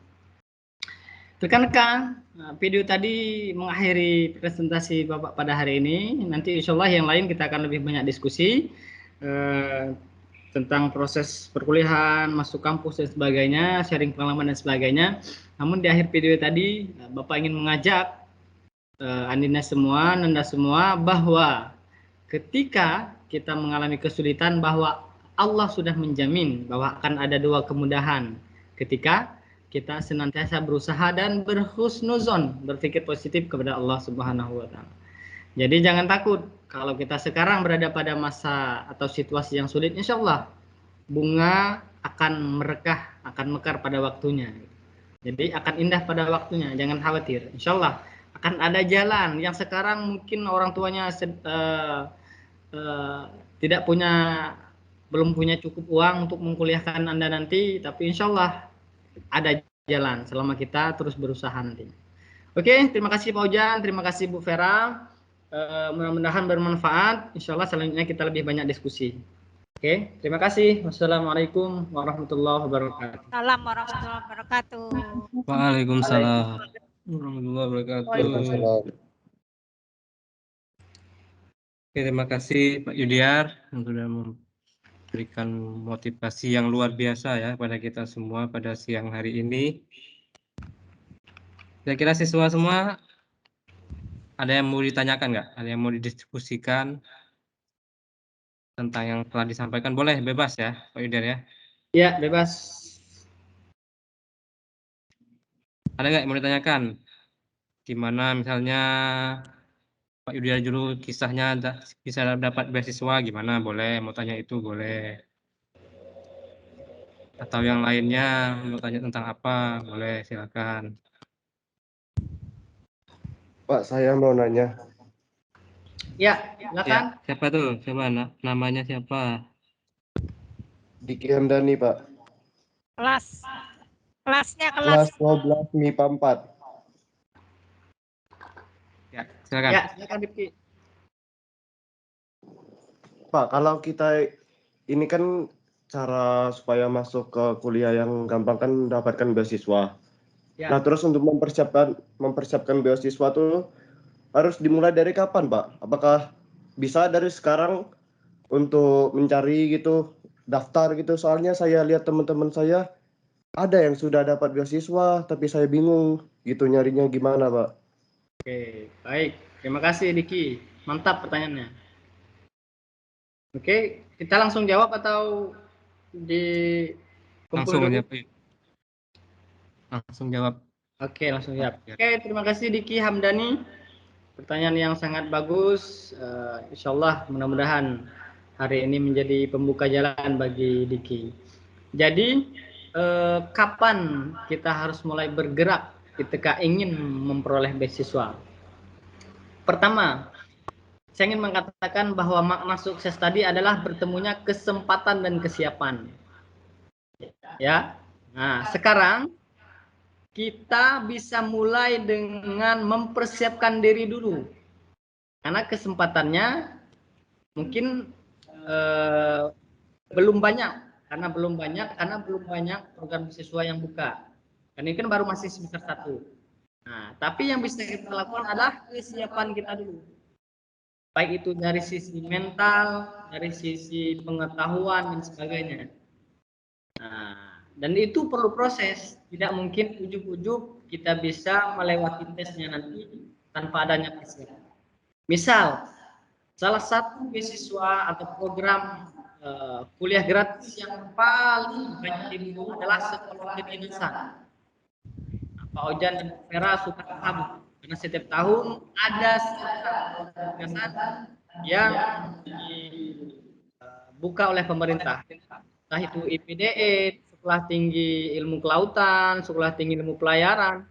rekan-rekan, video tadi mengakhiri presentasi Bapak pada hari ini. Nanti insya Allah yang lain kita akan lebih banyak diskusi tentang proses perkuliahan, masuk kampus dan sebagainya, sharing pengalaman dan sebagainya. Namun di akhir video tadi Bapak ingin mengajak Andina semua, Nanda semua, bahwa ketika kita mengalami kesulitan, bahwa Allah sudah menjamin bahwa akan ada dua kemudahan ketika kita senantiasa berusaha dan berhusnuzon, berpikir positif kepada Allah Subhanahu wa taala. Jadi jangan takut kalau kita sekarang berada pada masa atau situasi yang sulit, insya Allah bunga akan merekah, akan mekar pada waktunya. Jadi akan indah pada waktunya, jangan khawatir. Insya Allah akan ada jalan yang sekarang mungkin orang tuanya tidak punya, belum punya cukup uang untuk mengkuliahkan Anda nanti, tapi insya Allah ada jalan selama kita terus berusaha nanti. Oke, terima kasih Pak Ujan, terima kasih Bu Vera. Mudah-mudahan bermanfaat. Insya Allah selanjutnya kita lebih banyak diskusi. Oke, terima kasih. Wassalamualaikum warahmatullahi wabarakatuh. Salam warahmatullahi wabarakatuh. Waalaikumsalam warahmatullahi wabarakatuh. Waalaikumsalam. Oke, terima kasih Pak Yudiar yang sudah memberikan motivasi yang luar biasa ya pada kita semua pada siang hari ini. Kira-kira siswa semua ada yang mau ditanyakan nggak? Ada yang mau didiskusikan tentang yang telah disampaikan? Boleh, bebas ya Pak Yudiar ya? Ya, bebas. Ada nggak yang mau ditanyakan? Gimana misalnya Pak Yudiar dulu kisahnya bisa dapat beasiswa gimana? Boleh, mau tanya itu boleh. Atau yang lainnya mau tanya tentang apa? Boleh, silakan. Pak, saya mau nanya. Ya, silakan. Ya, siapa tuh? Siapa namanya siapa? Diki Hamdani, Pak. Kelasnya Kelas 12 MIPA 4. Ya, silakan. Ya, silakan Diki. Pak, kalau kita ini kan cara supaya masuk ke kuliah yang gampang kan mendapatkan beasiswa. Ya. Nah, terus untuk mempersiapkan beasiswa tuh harus dimulai dari kapan, Pak? Apakah bisa dari sekarang untuk mencari gitu, daftar gitu? Soalnya saya lihat teman-teman saya ada yang sudah dapat beasiswa, tapi saya bingung gitu nyarinya gimana, Pak? Oke, baik. Terima kasih Diki. Mantap pertanyaannya. Oke, kita langsung jawab atau Langsung dulu? aja, Pak. Langsung jawab. Oke, langsung jawab. Oke, terima kasih Diki Hamdani. Pertanyaan yang sangat bagus. Insya Allah mudah-mudahan hari ini menjadi pembuka jalan bagi Diki. Jadi, kapan kita harus mulai bergerak ketika ingin memperoleh beasiswa? Pertama, saya ingin mengatakan bahwa makna sukses tadi adalah bertemunya kesempatan dan kesiapan. Ya. Nah, sekarang kita bisa mulai dengan mempersiapkan diri dulu. Karena kesempatannya mungkin belum banyak, karena belum banyak program beasiswa yang buka. Dan ini kan baru masih semester 1. Nah, tapi yang bisa kita lakukan adalah kesiapan kita dulu. Baik itu dari sisi mental, dari sisi pengetahuan dan sebagainya. Nah, dan itu perlu proses. Tidak mungkin ujuk-ujuk kita bisa melewati tesnya nanti tanpa adanya persiapan. Misal, salah satu beasiswa atau program kuliah gratis yang paling banyak didukung adalah sekolah kedinasan. Pak Ojan dan Vera suka paham karena setiap tahun ada sekolah kedinasan yang dibuka oleh pemerintah. Entah itu IPDE, Sekolah Tinggi Ilmu Kelautan, Sekolah Tinggi Ilmu Pelayaran,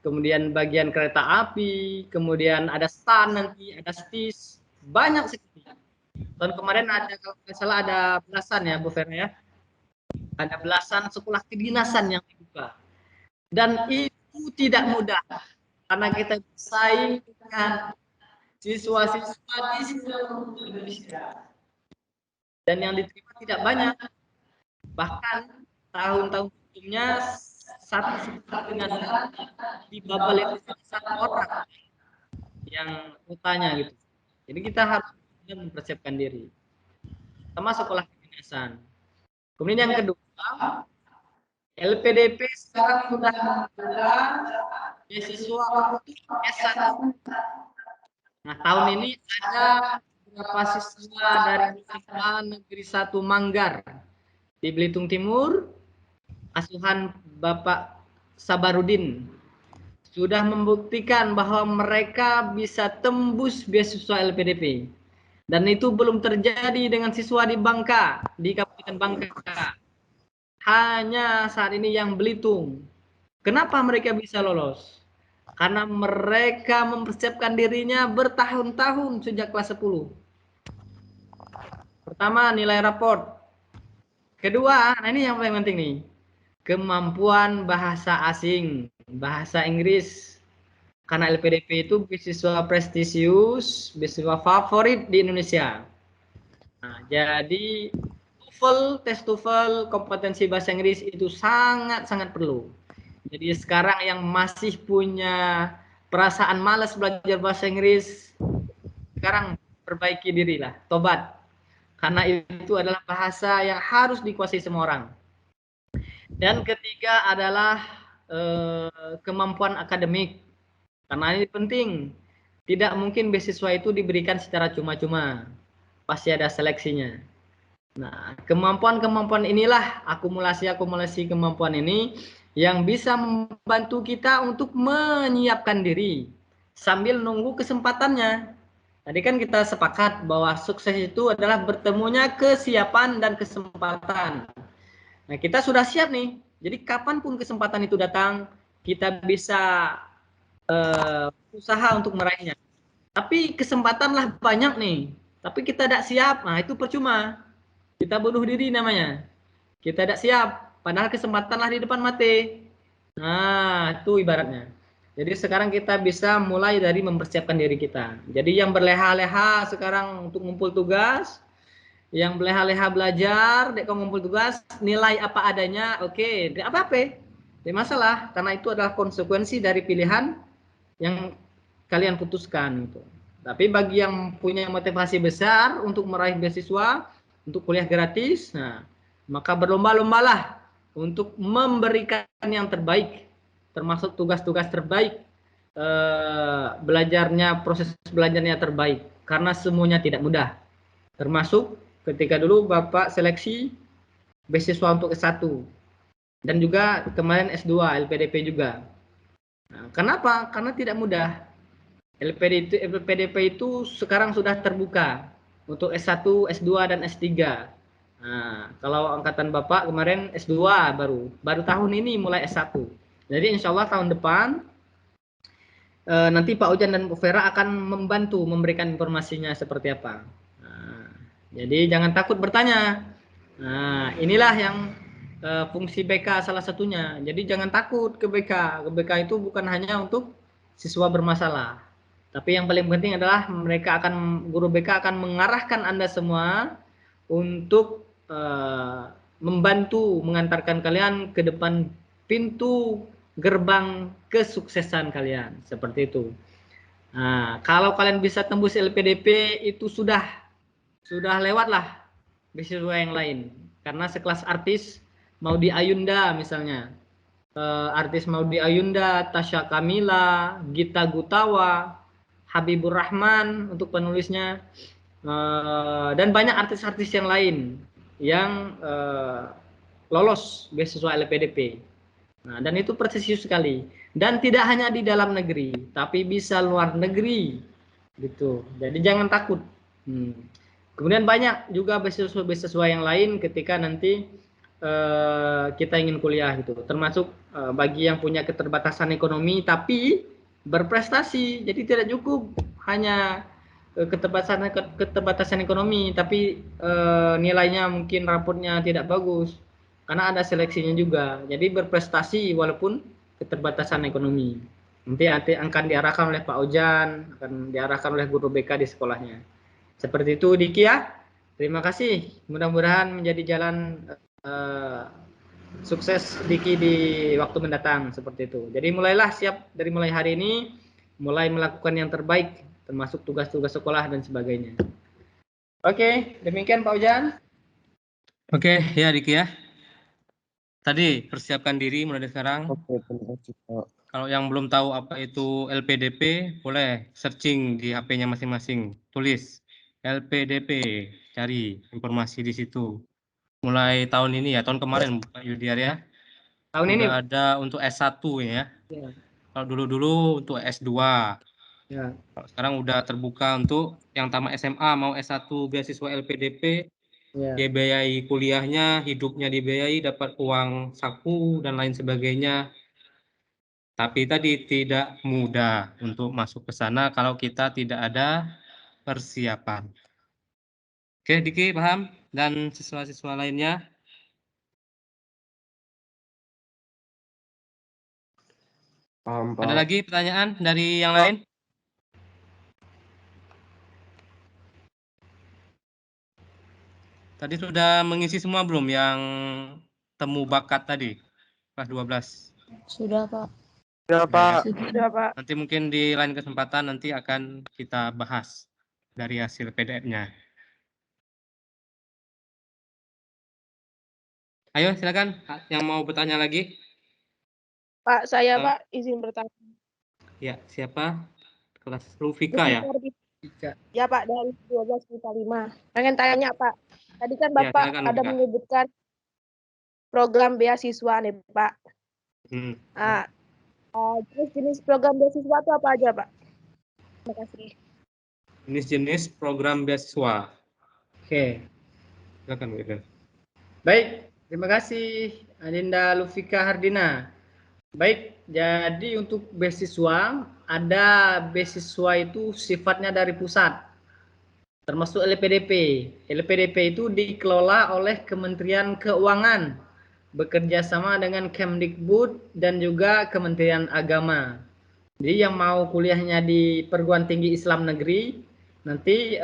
kemudian bagian kereta api, kemudian ada STAN nanti, ada STIS, banyak sekali. Tahun kemarin ada, kalau tidak salah ada belasan ya Bu Vera ya, ada belasan sekolah kedinasan yang dibuka. Dan itu tidak mudah, karena kita bersaing dengan siswa-siswa di seluruh Indonesia. Dan yang diterima tidak banyak. Bahkan tahun-tahun sebelumnya satu-satunya di Babel itu satu orang yang utanya gitu. Jadi kita harus mempersiapkan diri. Sama sekolah kedinasan. Kemudian yang kedua, LPDP sekarang sudah membuka beasiswa untuk S1. Nah, tahun ini ada beberapa siswa dari SMA Negeri 1 Manggar di Belitung Timur, asuhan Bapak Sabarudin, sudah membuktikan bahwa mereka bisa tembus beasiswa LPDP. Dan itu belum terjadi dengan siswa di Bangka, di Kabupaten Bangka. Hanya saat ini yang Belitung. Kenapa mereka bisa lolos? Karena mereka mempersiapkan dirinya bertahun-tahun sejak kelas 10. Pertama, nilai raport. Kedua, nah ini yang paling penting nih. Kemampuan bahasa asing, bahasa Inggris. Karena LPDP itu beasiswa prestisius, beasiswa favorit di Indonesia. Nah, jadi tes TOEFL, kompetensi bahasa Inggris itu sangat-sangat perlu. Jadi sekarang yang masih punya perasaan malas belajar bahasa Inggris, sekarang perbaiki dirilah, tobat. Karena itu adalah bahasa yang harus dikuasai semua orang. Dan ketiga adalah kemampuan akademik. Karena ini penting. Tidak mungkin beasiswa itu diberikan secara cuma-cuma. Pasti ada seleksinya. Nah, kemampuan-kemampuan inilah, akumulasi kemampuan ini yang bisa membantu kita untuk menyiapkan diri sambil nunggu kesempatannya. Tadi kan kita sepakat bahwa sukses itu adalah bertemunya kesiapan dan kesempatan. Nah, kita sudah siap nih. Jadi kapanpun kesempatan itu datang, kita bisa usaha untuk meraihnya. Tapi kesempatanlah banyak nih. Tapi kita tidak siap, nah itu percuma. Kita bunuh diri namanya. Kita tidak siap, padahal kesempatanlah di depan mati. Nah, itu ibaratnya. Jadi sekarang kita bisa mulai dari mempersiapkan diri kita. Jadi yang berleha-leha sekarang untuk ngumpul tugas, yang berleha-leha belajar, dek ngumpul tugas, nilai apa adanya, oke, tidak apa-apa. Tidak masalah, karena itu adalah konsekuensi dari pilihan yang kalian putuskan gitu. Tapi bagi yang punya motivasi besar untuk meraih beasiswa, untuk kuliah gratis, nah, maka berlomba-lombalah untuk memberikan yang terbaik, termasuk tugas-tugas terbaik, belajarnya, proses belajarnya terbaik, karena semuanya tidak mudah. Termasuk ketika dulu Bapak seleksi beasiswa untuk S1 dan juga kemarin S2 LPDP juga. Nah, kenapa? Karena tidak mudah. LPDP itu sekarang sudah terbuka untuk S1, S2 dan S3. Nah, kalau angkatan Bapak kemarin S2 baru tahun ini mulai S1. Jadi insya Allah tahun depan nanti Pak Ujan dan Bu Vera akan membantu memberikan informasinya seperti apa. Nah, jadi jangan takut bertanya. Nah, inilah yang fungsi BK salah satunya. Jadi jangan takut ke BK. Ke BK itu bukan hanya untuk siswa bermasalah. Tapi yang paling penting adalah guru BK akan mengarahkan Anda semua untuk membantu mengantarkan kalian ke depan pintu gerbang kesuksesan kalian. Seperti itu. Nah, kalau kalian bisa tembus LPDP itu sudah lewatlah beasiswa yang lain. Karena sekelas artis Maudy Ayunda misalnya, artis Maudy Ayunda, Tasya Kamila, Gita Gutawa, Habibur Rahman untuk penulisnya, dan banyak artis-artis yang lain yang lolos beasiswa LPDP. Nah, dan itu presisius sekali. Dan tidak hanya di dalam negeri, tapi bisa luar negeri, gitu. Jadi jangan takut. Kemudian banyak juga beasiswa yang lain ketika nanti kita ingin kuliah gitu, termasuk bagi yang punya keterbatasan ekonomi tapi berprestasi. Jadi tidak cukup hanya keterbatasan ekonomi tapi nilainya mungkin raportnya tidak bagus, karena ada seleksinya juga. Jadi berprestasi walaupun keterbatasan ekonomi. Nanti akan diarahkan oleh Pak Ujan, akan diarahkan oleh guru BK di sekolahnya. Seperti itu Diki ya. Terima kasih. Mudah-mudahan menjadi jalan sukses Diki di waktu mendatang seperti itu. Jadi mulailah siap dari mulai hari ini, mulai melakukan yang terbaik termasuk tugas-tugas sekolah dan sebagainya. Oke, demikian Pak Ujan. Oke, ya Diki ya. Tadi persiapkan diri mulai dari sekarang. Oke, terima kasih, Pak. Kalau yang belum tahu apa itu LPDP, boleh searching di HP-nya masing-masing. Tulis LPDP, cari informasi di situ. Mulai tahun ini ya, tahun kemarin Pak Yudiar ya. Tahun ini. Udah ada untuk S1 ya. Ya. Kalau dulu-dulu untuk S2. Ya. Kalau sekarang udah terbuka untuk yang tamat SMA mau S1 beasiswa LPDP, Ya. dibiayai kuliahnya, hidupnya dibiayai, dapat uang saku dan lain sebagainya. Tapi tadi tidak mudah untuk masuk ke sana kalau kita tidak ada persiapan. Oke, Diki paham? Dan siswa-siswa lainnya? Paham, Ada Pak. lagi pertanyaan dari yang lain? Tadi sudah mengisi semua belum yang temu bakat tadi? Kelas 12. Sudah, Pak. Ya, Pak. Sudah, Pak. Nanti mungkin di lain kesempatan nanti akan kita bahas dari hasil PDF-nya. Ayo silakan yang mau bertanya lagi. Pak, saya, Pak, izin bertanya. Ya, siapa? Kelas Lufika ya? Ya, Pak, dari 12 kita 5. Pengen tanya, Pak. Tadi kan Ya, Bapak silakan, ada Lufika. menyebutkan program beasiswa nih, Pak. Terus jenis program beasiswa itu apa aja, Pak? Terima kasih. Jenis-jenis program beasiswa. Oke. Silakan, Bu. Baik, terima kasih Adinda Lufika Hardina. Baik, jadi untuk beasiswa, ada beasiswa itu sifatnya dari pusat, termasuk LPDP. LPDP itu dikelola oleh Kementerian Keuangan, bekerja sama dengan Kemdikbud dan juga Kementerian Agama. Jadi yang mau kuliahnya di perguruan tinggi Islam negeri, nanti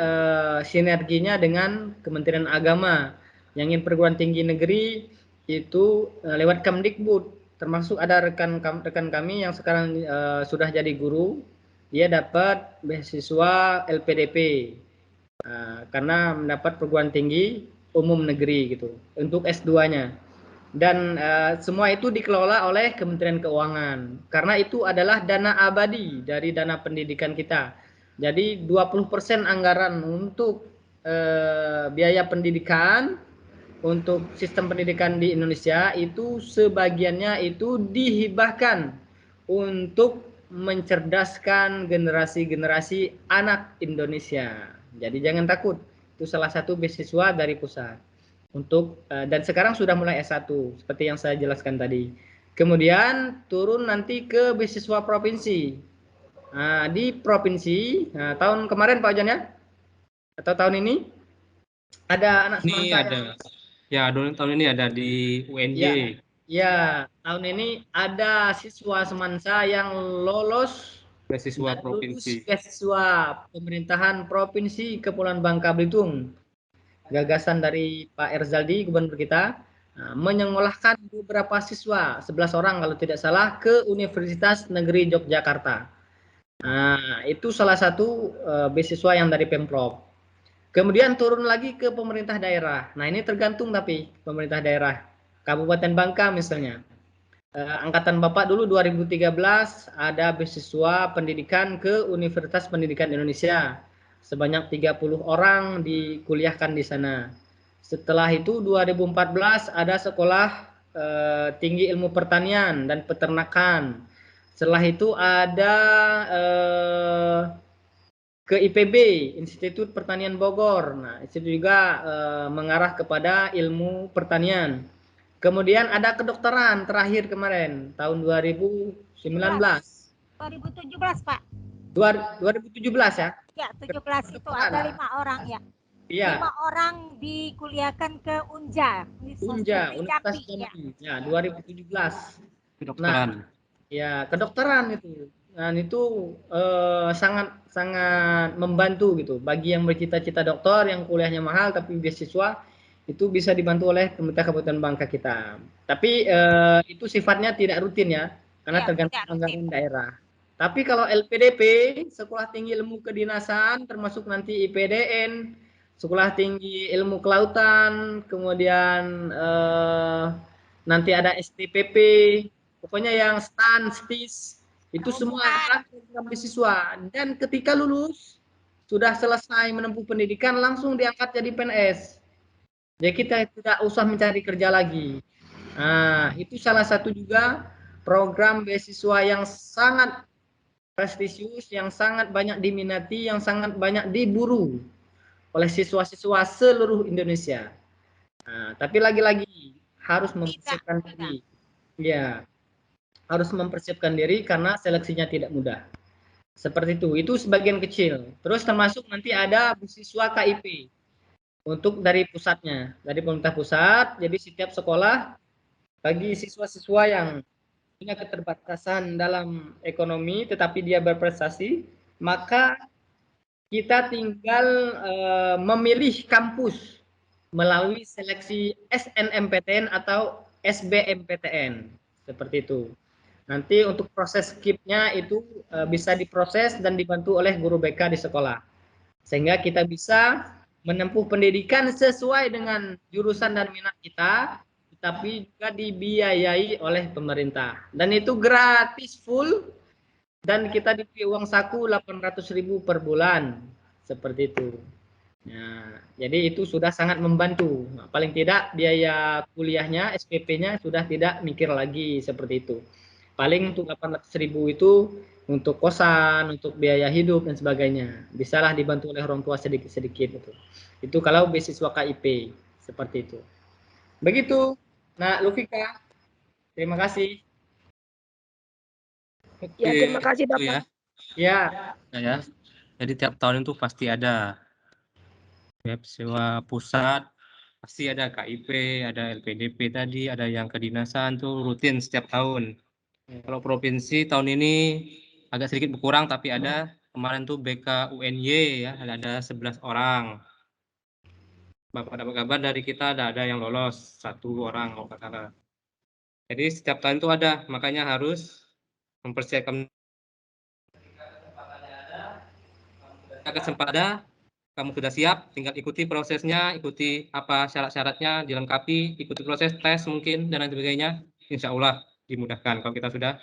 sinerginya dengan Kementerian Agama. Yang ingin perguruan tinggi negeri itu lewat Kemdikbud, termasuk ada rekan kami yang sekarang sudah jadi guru, dia dapat beasiswa LPDP karena mendapat perguruan tinggi umum negeri gitu untuk S2-nya. Dan semua itu dikelola oleh Kementerian Keuangan karena itu adalah dana abadi dari dana pendidikan kita. Jadi 20% anggaran untuk biaya pendidikan untuk sistem pendidikan di Indonesia itu sebagiannya itu dihibahkan untuk mencerdaskan generasi-generasi anak Indonesia. Jadi jangan takut, itu salah satu beasiswa dari pusat. Untuk dan sekarang sudah mulai S1 seperti yang saya jelaskan tadi. Kemudian turun nanti ke beasiswa provinsi. Nah, di provinsi tahun kemarin Pak Jan ya? Atau tahun ini ada anak Ini semangka ada. Ya, tahun ini ada di UNJ. Ya, tahun ini ada siswa semansa yang lolos Beasiswa provinsi. beasiswa pemerintahan Provinsi Kepulauan Bangka Belitung. Gagasan dari Pak Erzaldi, gubernur kita, menyekolahkan beberapa siswa, 11 orang kalau tidak salah, ke Universitas Negeri Yogyakarta. Nah, itu salah satu beasiswa yang dari Pemprov. Kemudian turun lagi ke pemerintah daerah. Nah, ini tergantung tapi pemerintah daerah. Kabupaten Bangka misalnya. Angkatan Bapak dulu 2013 ada beasiswa pendidikan ke Universitas Pendidikan Indonesia. Sebanyak 30 orang dikuliahkan di sana. Setelah itu 2014 ada sekolah tinggi ilmu pertanian dan peternakan. Setelah itu ada ke IPB, Institut Pertanian Bogor. Nah, itu juga mengarah kepada ilmu pertanian. Kemudian ada kedokteran terakhir kemarin, tahun 2019. 2017, Pak. 2017 ya? Ya, 17 itu ada 5 orang ya. Iya. 5 orang dikuliahkan ke UNJA. Universitas Jambi. Ya, 2017. Kedokteran. Nah, ya, kedokteran itu. Dan itu sangat membantu gitu bagi yang bercita-cita dokter yang kuliahnya mahal tapi beasiswa itu bisa dibantu oleh pemerintah Kabupaten Bangka kita. Tapi itu sifatnya tidak rutin ya, karena Ya, tergantung tidak rutin. anggaran daerah. Tapi kalau LPDP, Sekolah Tinggi Ilmu Kedinasan, termasuk nanti IPDN, Sekolah Tinggi Ilmu Kelautan, kemudian nanti ada STPP, pokoknya yang STAN, STIS, itu semua adalah program beasiswa. Dan ketika lulus, sudah selesai menempuh pendidikan, langsung diangkat jadi PNS. Jadi kita tidak usah mencari kerja lagi. Nah, itu salah satu juga program beasiswa yang sangat prestisius, yang sangat banyak diminati, yang sangat banyak diburu oleh siswa-siswa seluruh Indonesia. Nah, tapi lagi-lagi harus mempersiapkan diri. Ya, harus mempersiapkan diri karena seleksinya tidak mudah. Seperti itu. Itu sebagian kecil. Terus termasuk nanti ada beasiswa KIP. Untuk dari pusatnya, dari pemerintah pusat, jadi setiap sekolah bagi siswa-siswa yang punya keterbatasan dalam ekonomi tetapi dia berprestasi, maka kita tinggal memilih kampus melalui seleksi SNMPTN atau SBMPTN, seperti itu. Nanti untuk proses skipnya itu bisa diproses dan dibantu oleh guru BK di sekolah, sehingga kita bisa menempuh pendidikan sesuai dengan jurusan dan minat kita, tetapi juga dibiayai oleh pemerintah. Dan itu gratis full, dan kita diberi uang saku 800.000 per bulan, seperti itu. Nah, jadi itu sudah sangat membantu. Nah, paling tidak biaya kuliahnya, SPP-nya sudah tidak mikir lagi seperti itu. Paling untuk 800.000 itu untuk kosan, untuk biaya hidup dan sebagainya. Bisalah dibantu oleh orang tua sedikit-sedikit itu. Itu kalau beasiswa KIP seperti itu. Begitu. Nah, Lufika, terima kasih. Ya, terima kasih Itu Bapak. ya. Ya. Ya. Jadi tiap tahun itu pasti ada beasiswa pusat, pasti ada KIP, ada LPDP tadi, ada yang kedinasan tuh rutin setiap tahun. Kalau provinsi tahun ini agak sedikit berkurang, tapi ada kemarin tuh BK UNY ya, ada 11 orang. Bapak dapat kabar dari kita ada yang lolos 1 orang kalau nggak salah. Jadi setiap tahun itu ada, makanya harus mempersiapkan kesempatan. Kamu sudah siap, tinggal ikuti prosesnya, ikuti apa syarat-syaratnya, dilengkapi, ikuti proses tes mungkin dan lain sebagainya. Insya Allah dimudahkan kalau kita sudah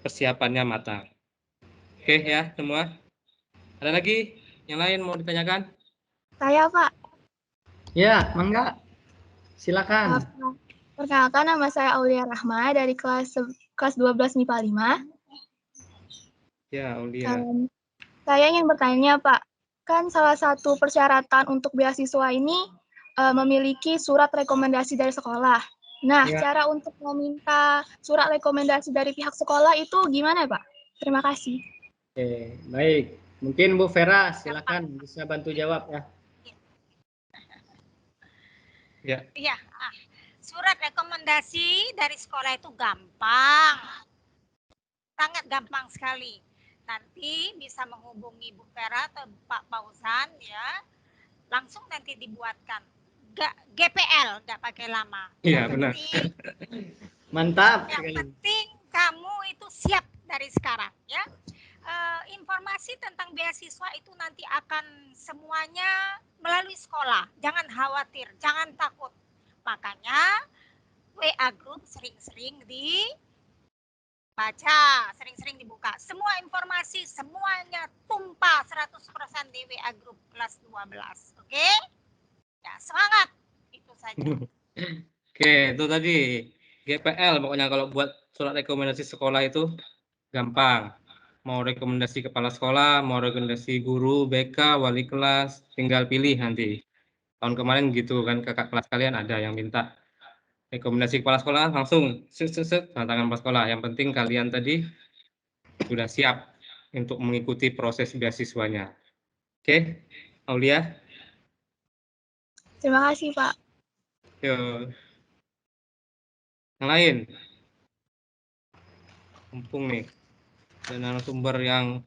persiapannya matang. Oke ya semua. Ada lagi yang lain mau ditanyakan? Saya, Pak. Ya, mangga. Silakan. Perkenalkan, nama saya Aulia Rahma dari kelas 12 MIPA 5. Ya, Aulia. Saya ingin bertanya, Pak. Kan salah satu persyaratan untuk beasiswa ini memiliki surat rekomendasi dari sekolah. Nah, cara untuk meminta surat rekomendasi dari pihak sekolah itu gimana, Pak? Terima kasih. Oke, baik. Mungkin Bu Vera, silakan bisa bantu jawab ya. Ya. Iya, surat rekomendasi dari sekolah itu gampang. Sangat gampang sekali. Nanti bisa menghubungi Bu Vera atau Pak Fauzan ya. Langsung nanti dibuatkan. GPL, nggak pakai lama. Iya, benar. Mantap. Yang penting kamu itu siap dari sekarang ya. Informasi tentang beasiswa itu nanti akan semuanya melalui sekolah. Jangan khawatir, jangan takut. Makanya WA group sering-sering dibaca, sering-sering dibuka. Semua informasi, semuanya tumpah 100% di WA group kelas 12. Oke? Ya, semangat. Itu saja. Oke, itu tadi GPL pokoknya kalau buat surat rekomendasi sekolah itu gampang. Mau rekomendasi kepala sekolah, mau rekomendasi guru, BK, wali kelas, tinggal pilih nanti. Tahun kemarin gitu kan, kakak kelas kalian ada yang minta rekomendasi kepala sekolah, langsung tangan kepala sekolah. Yang penting kalian tadi sudah siap untuk mengikuti proses beasiswanya. Oke, Aulia? Terima kasih, Pak. Yo. Yang lain? Mumpung nih, dan narasumber yang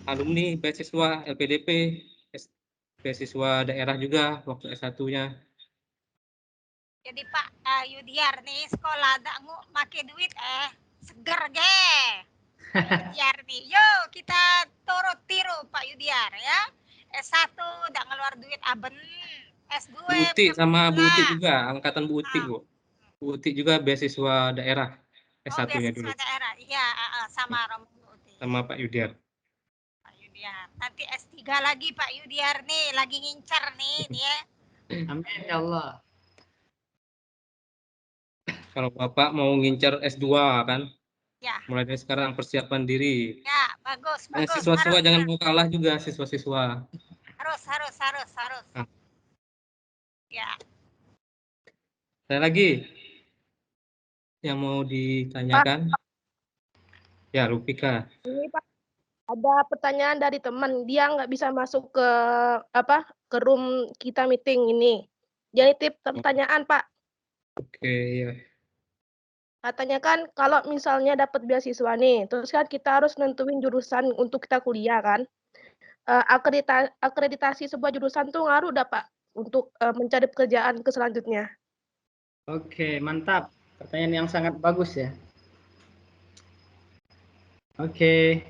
alumni beasiswa LPDP beasiswa daerah juga waktu S1-nya. Jadi Pak Yudiar nih sekolah ada make duit seger ge. Yudiar nih, yuk kita turut tiru Pak Yudiar ya. S1 udah ngeluar duit aben, S2 Bu Uti sama Bu Uti pula. juga, angkatan Bu Uti, Bu. Bu Uti juga beasiswa daerah S1-nya dulu. Beasiswa daerah, iya sama Romo Bu Uti. Sama Pak Yudiar. Pak Yudiar. Nanti S3 lagi Pak Yudiar nih, lagi ngincar nih dia. Amin ya Allah. Kalau Bapak mau ngincar S2 kan, Ya, mulai dari sekarang persiapan diri. ya bagus, bagus. Siswa-siswa Harus, jangan mau kalah juga, siswa-siswa. harus. Nah. Ya. Ada lagi yang mau ditanyakan? Ya, Rufika. Ini Pak, ada pertanyaan dari teman. Dia nggak bisa masuk ke room kita meeting ini. Dia nitip pertanyaan Pak. Oke, ya. Katanya kan kalau misalnya dapat beasiswa nih, terus kan kita harus nentuin jurusan untuk kita kuliah kan. Akreditasi sebuah jurusan tuh ngaruh dah Pak untuk mencari pekerjaan ke selanjutnya. Oke, mantap. Pertanyaan yang sangat bagus ya. Oke.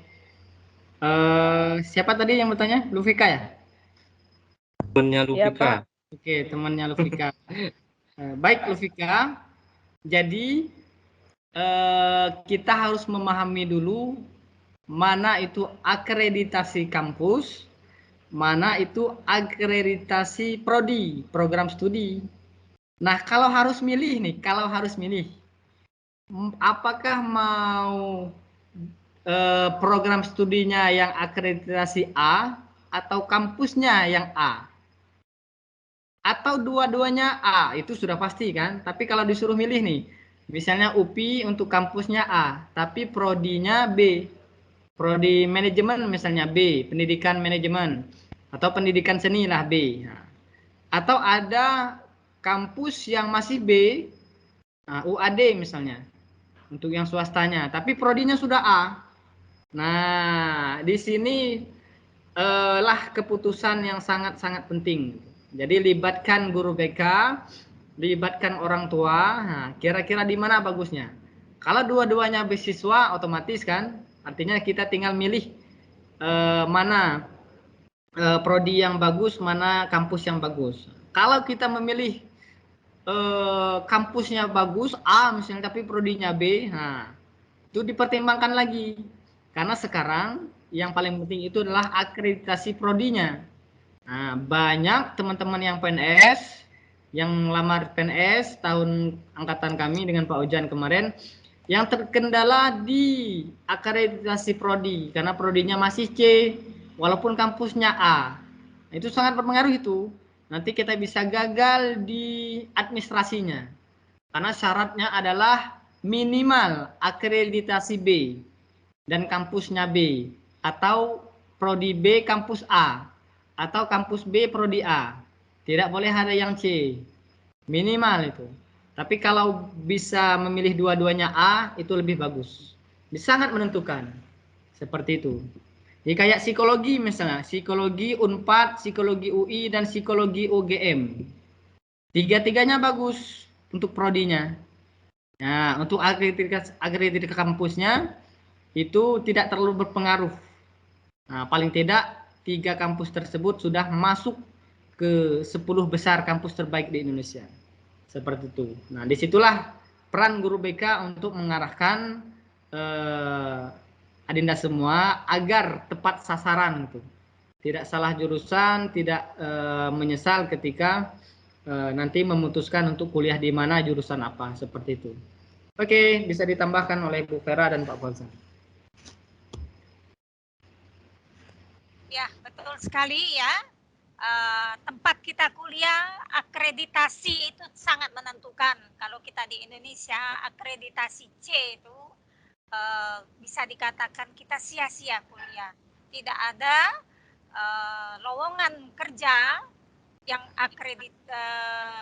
Siapa tadi yang bertanya? Lufika ya? Temannya Iya, Rufika. Pak. Oke, temannya Lufika. Baik Lufika. Jadi kita harus memahami dulu mana itu akreditasi kampus, mana itu akreditasi prodi, program studi. Nah, kalau harus milih, apakah mau program studinya yang akreditasi A atau kampusnya yang A? Atau dua-duanya A, itu sudah pasti kan? Tapi kalau disuruh milih nih, misalnya UPI untuk kampusnya A, tapi prodinya B. Prodi manajemen misalnya B, pendidikan manajemen. Atau pendidikan seni lah B. Nah, atau ada kampus yang masih B, UAD misalnya. Untuk yang swastanya, tapi prodinya sudah A. Nah, di sini lah keputusan yang sangat-sangat penting. Jadi libatkan guru BK, libatkan orang tua. Nah, kira-kira di mana bagusnya? Kalau dua-duanya beasiswa, otomatis kan, artinya kita tinggal milih mana prodi yang bagus, mana kampus yang bagus. Kalau kita memilih kampusnya bagus A misalnya, tapi prodinya B, nah itu dipertimbangkan lagi. Karena sekarang yang paling penting itu adalah akreditasi prodinya. Nah, banyak teman-teman yang PNS, yang lamar PNS tahun angkatan kami dengan Pak Ojan kemarin, yang terkendala di akreditasi prodi karena prodinya masih C, walaupun kampusnya A. Nah, itu sangat berpengaruh itu. Nanti kita bisa gagal di administrasinya. Karena syaratnya adalah minimal akreditasi B dan kampusnya B, atau prodi B kampus A, atau kampus B prodi A. Tidak boleh ada yang C. Minimal itu. Tapi kalau bisa memilih dua-duanya A, itu lebih bagus. Sangat menentukan. Seperti itu. Jadi kayak psikologi misalnya, psikologi Unpad, psikologi UI, dan psikologi UGM. Tiga-tiganya bagus untuk prodinya. Nah, untuk akreditasi kampusnya itu tidak terlalu berpengaruh. Nah, paling tidak 3 kampus tersebut sudah masuk ke 10 besar kampus terbaik di Indonesia. Seperti itu. Nah, disitulah peran guru BK untuk mengarahkan adinda semua agar tepat sasaran itu. Tidak salah jurusan, tidak menyesal ketika nanti memutuskan untuk kuliah di mana, jurusan apa, seperti itu. Oke, bisa ditambahkan oleh Bu Vera dan Pak Fauzan. Ya, betul sekali ya. Tempat kita kuliah, akreditasi itu sangat menentukan. Kalau kita di Indonesia, akreditasi C itu bisa dikatakan kita sia-sia kuliah. Tidak ada lowongan kerja yang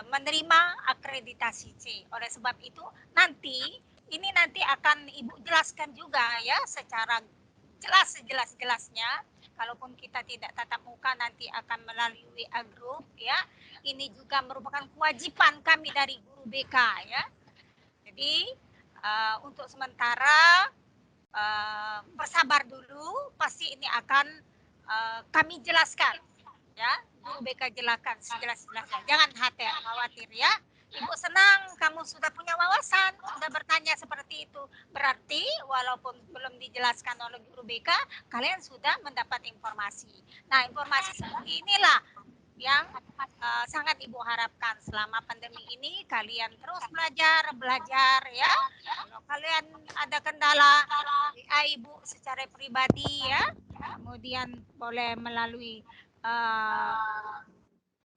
menerima akreditasi C. Oleh sebab itu nanti akan Ibu jelaskan juga ya secara jelas sejelas-jelasnya kalaupun kita tidak tatap muka nanti akan melalui WA group ya. Ini juga merupakan kewajiban kami dari guru BK ya. Jadi untuk sementara bersabar dulu, pasti ini akan kami jelaskan ya, guru BK jelaskan sejelas-jelasnya. Jangan khawatir ya. Ibu senang kamu sudah punya wawasan, sudah bertanya seperti itu. Berarti walaupun belum dijelaskan oleh guru BK, kalian sudah mendapat informasi. Nah, informasi seperti inilah yang sangat Ibu harapkan selama pandemi ini. Kalian terus belajar ya. Kalau kalian ada kendala, WA Ibu secara pribadi ya. Kemudian boleh melalui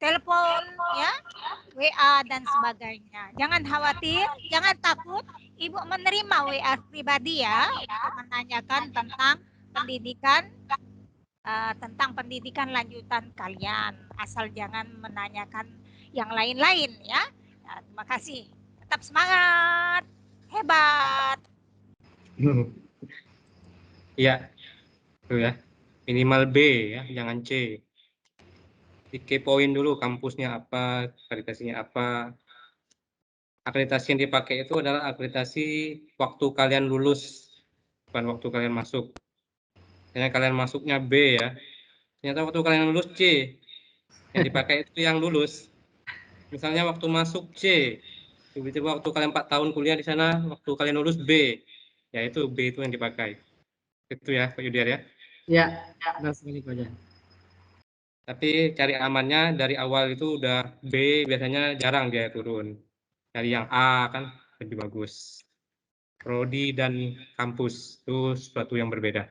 telepon ya, WA dan sebagainya. Jangan khawatir, jangan takut. Ibu menerima WA pribadi ya untuk menanyakan tentang pendidikan lanjutan kalian. Asal jangan menanyakan yang lain-lain ya. Nah, terima kasih. Tetap semangat. Hebat. Ya, itu ya. Minimal B ya, jangan C. Dikepoin dulu kampusnya apa, akreditasinya apa. Akreditasi yang dipakai itu adalah akreditasi waktu kalian lulus, bukan waktu kalian masuk. Ternyata kalian masuknya B ya. Ternyata waktu kalian lulus C. Yang dipakai itu yang lulus. Misalnya waktu masuk C, tiba-tiba waktu kalian 4 tahun kuliah di sana, waktu kalian lulus B. Ya itu B itu yang dipakai. Itu ya Pak Yudiar ya. Ya, benar sekali Pak Jan. Tapi cari amannya dari awal itu udah B, biasanya jarang dia turun. Dari yang A kan lebih bagus. Prodi dan kampus itu sesuatu yang berbeda.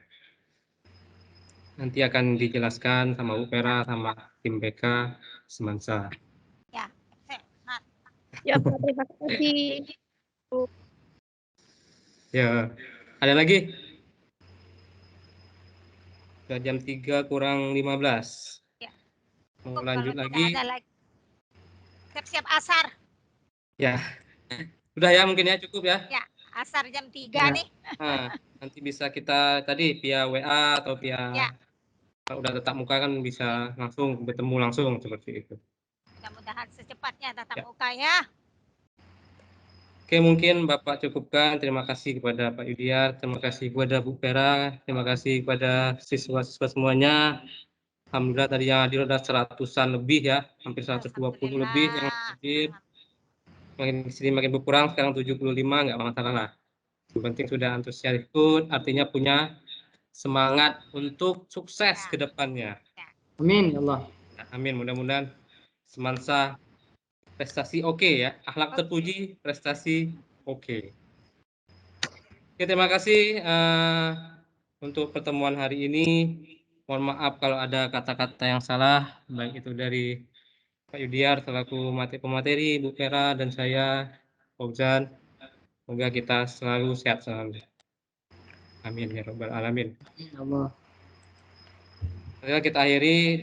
Nanti akan dijelaskan sama Bu Vera sama tim BK Semansa. Ya. Nah, Ya, Pak, terima kasih. Ya, ada lagi? Sudah jam 3 kurang 15. Ya. Mau Cukup lanjut kalau lagi? tidak ada lagi. Siap-siap asar. Ya. Sudah ya mungkin ya, cukup ya. Ya, asar jam 3 Ya. nih. Nah, nanti bisa kita tadi via WA atau via Ya. kalau udah tatap muka kan bisa langsung bertemu langsung seperti itu. Mudah-mudahan secepatnya tatap Ya. muka ya. Oke, mungkin Bapak cukupkan. Terima kasih kepada Pak Yudiar, terima kasih kepada Bu Vera, terima kasih kepada siswa-siswa semuanya. Alhamdulillah tadi yang hadir ada 100-an lebih ya, hampir 120 lebih yang hadir. Makin di sini makin berkurang, sekarang 75, nggak masalah lah. Yang penting sudah antusias ikut, artinya punya semangat untuk sukses ke depannya. Amin ya Allah. Amin, mudah-mudahan Semansa prestasi oke ya, akhlak terpuji, prestasi oke. Oke, terima kasih untuk pertemuan hari ini. Mohon maaf kalau ada kata-kata yang salah, baik itu dari Pak Yudiar selaku pemateri, Bu Vera, dan saya, Fauzan. Semoga kita selalu sehat selalu. Amin ya Rabbal Alamin. Ya Allah. Kita akhiri.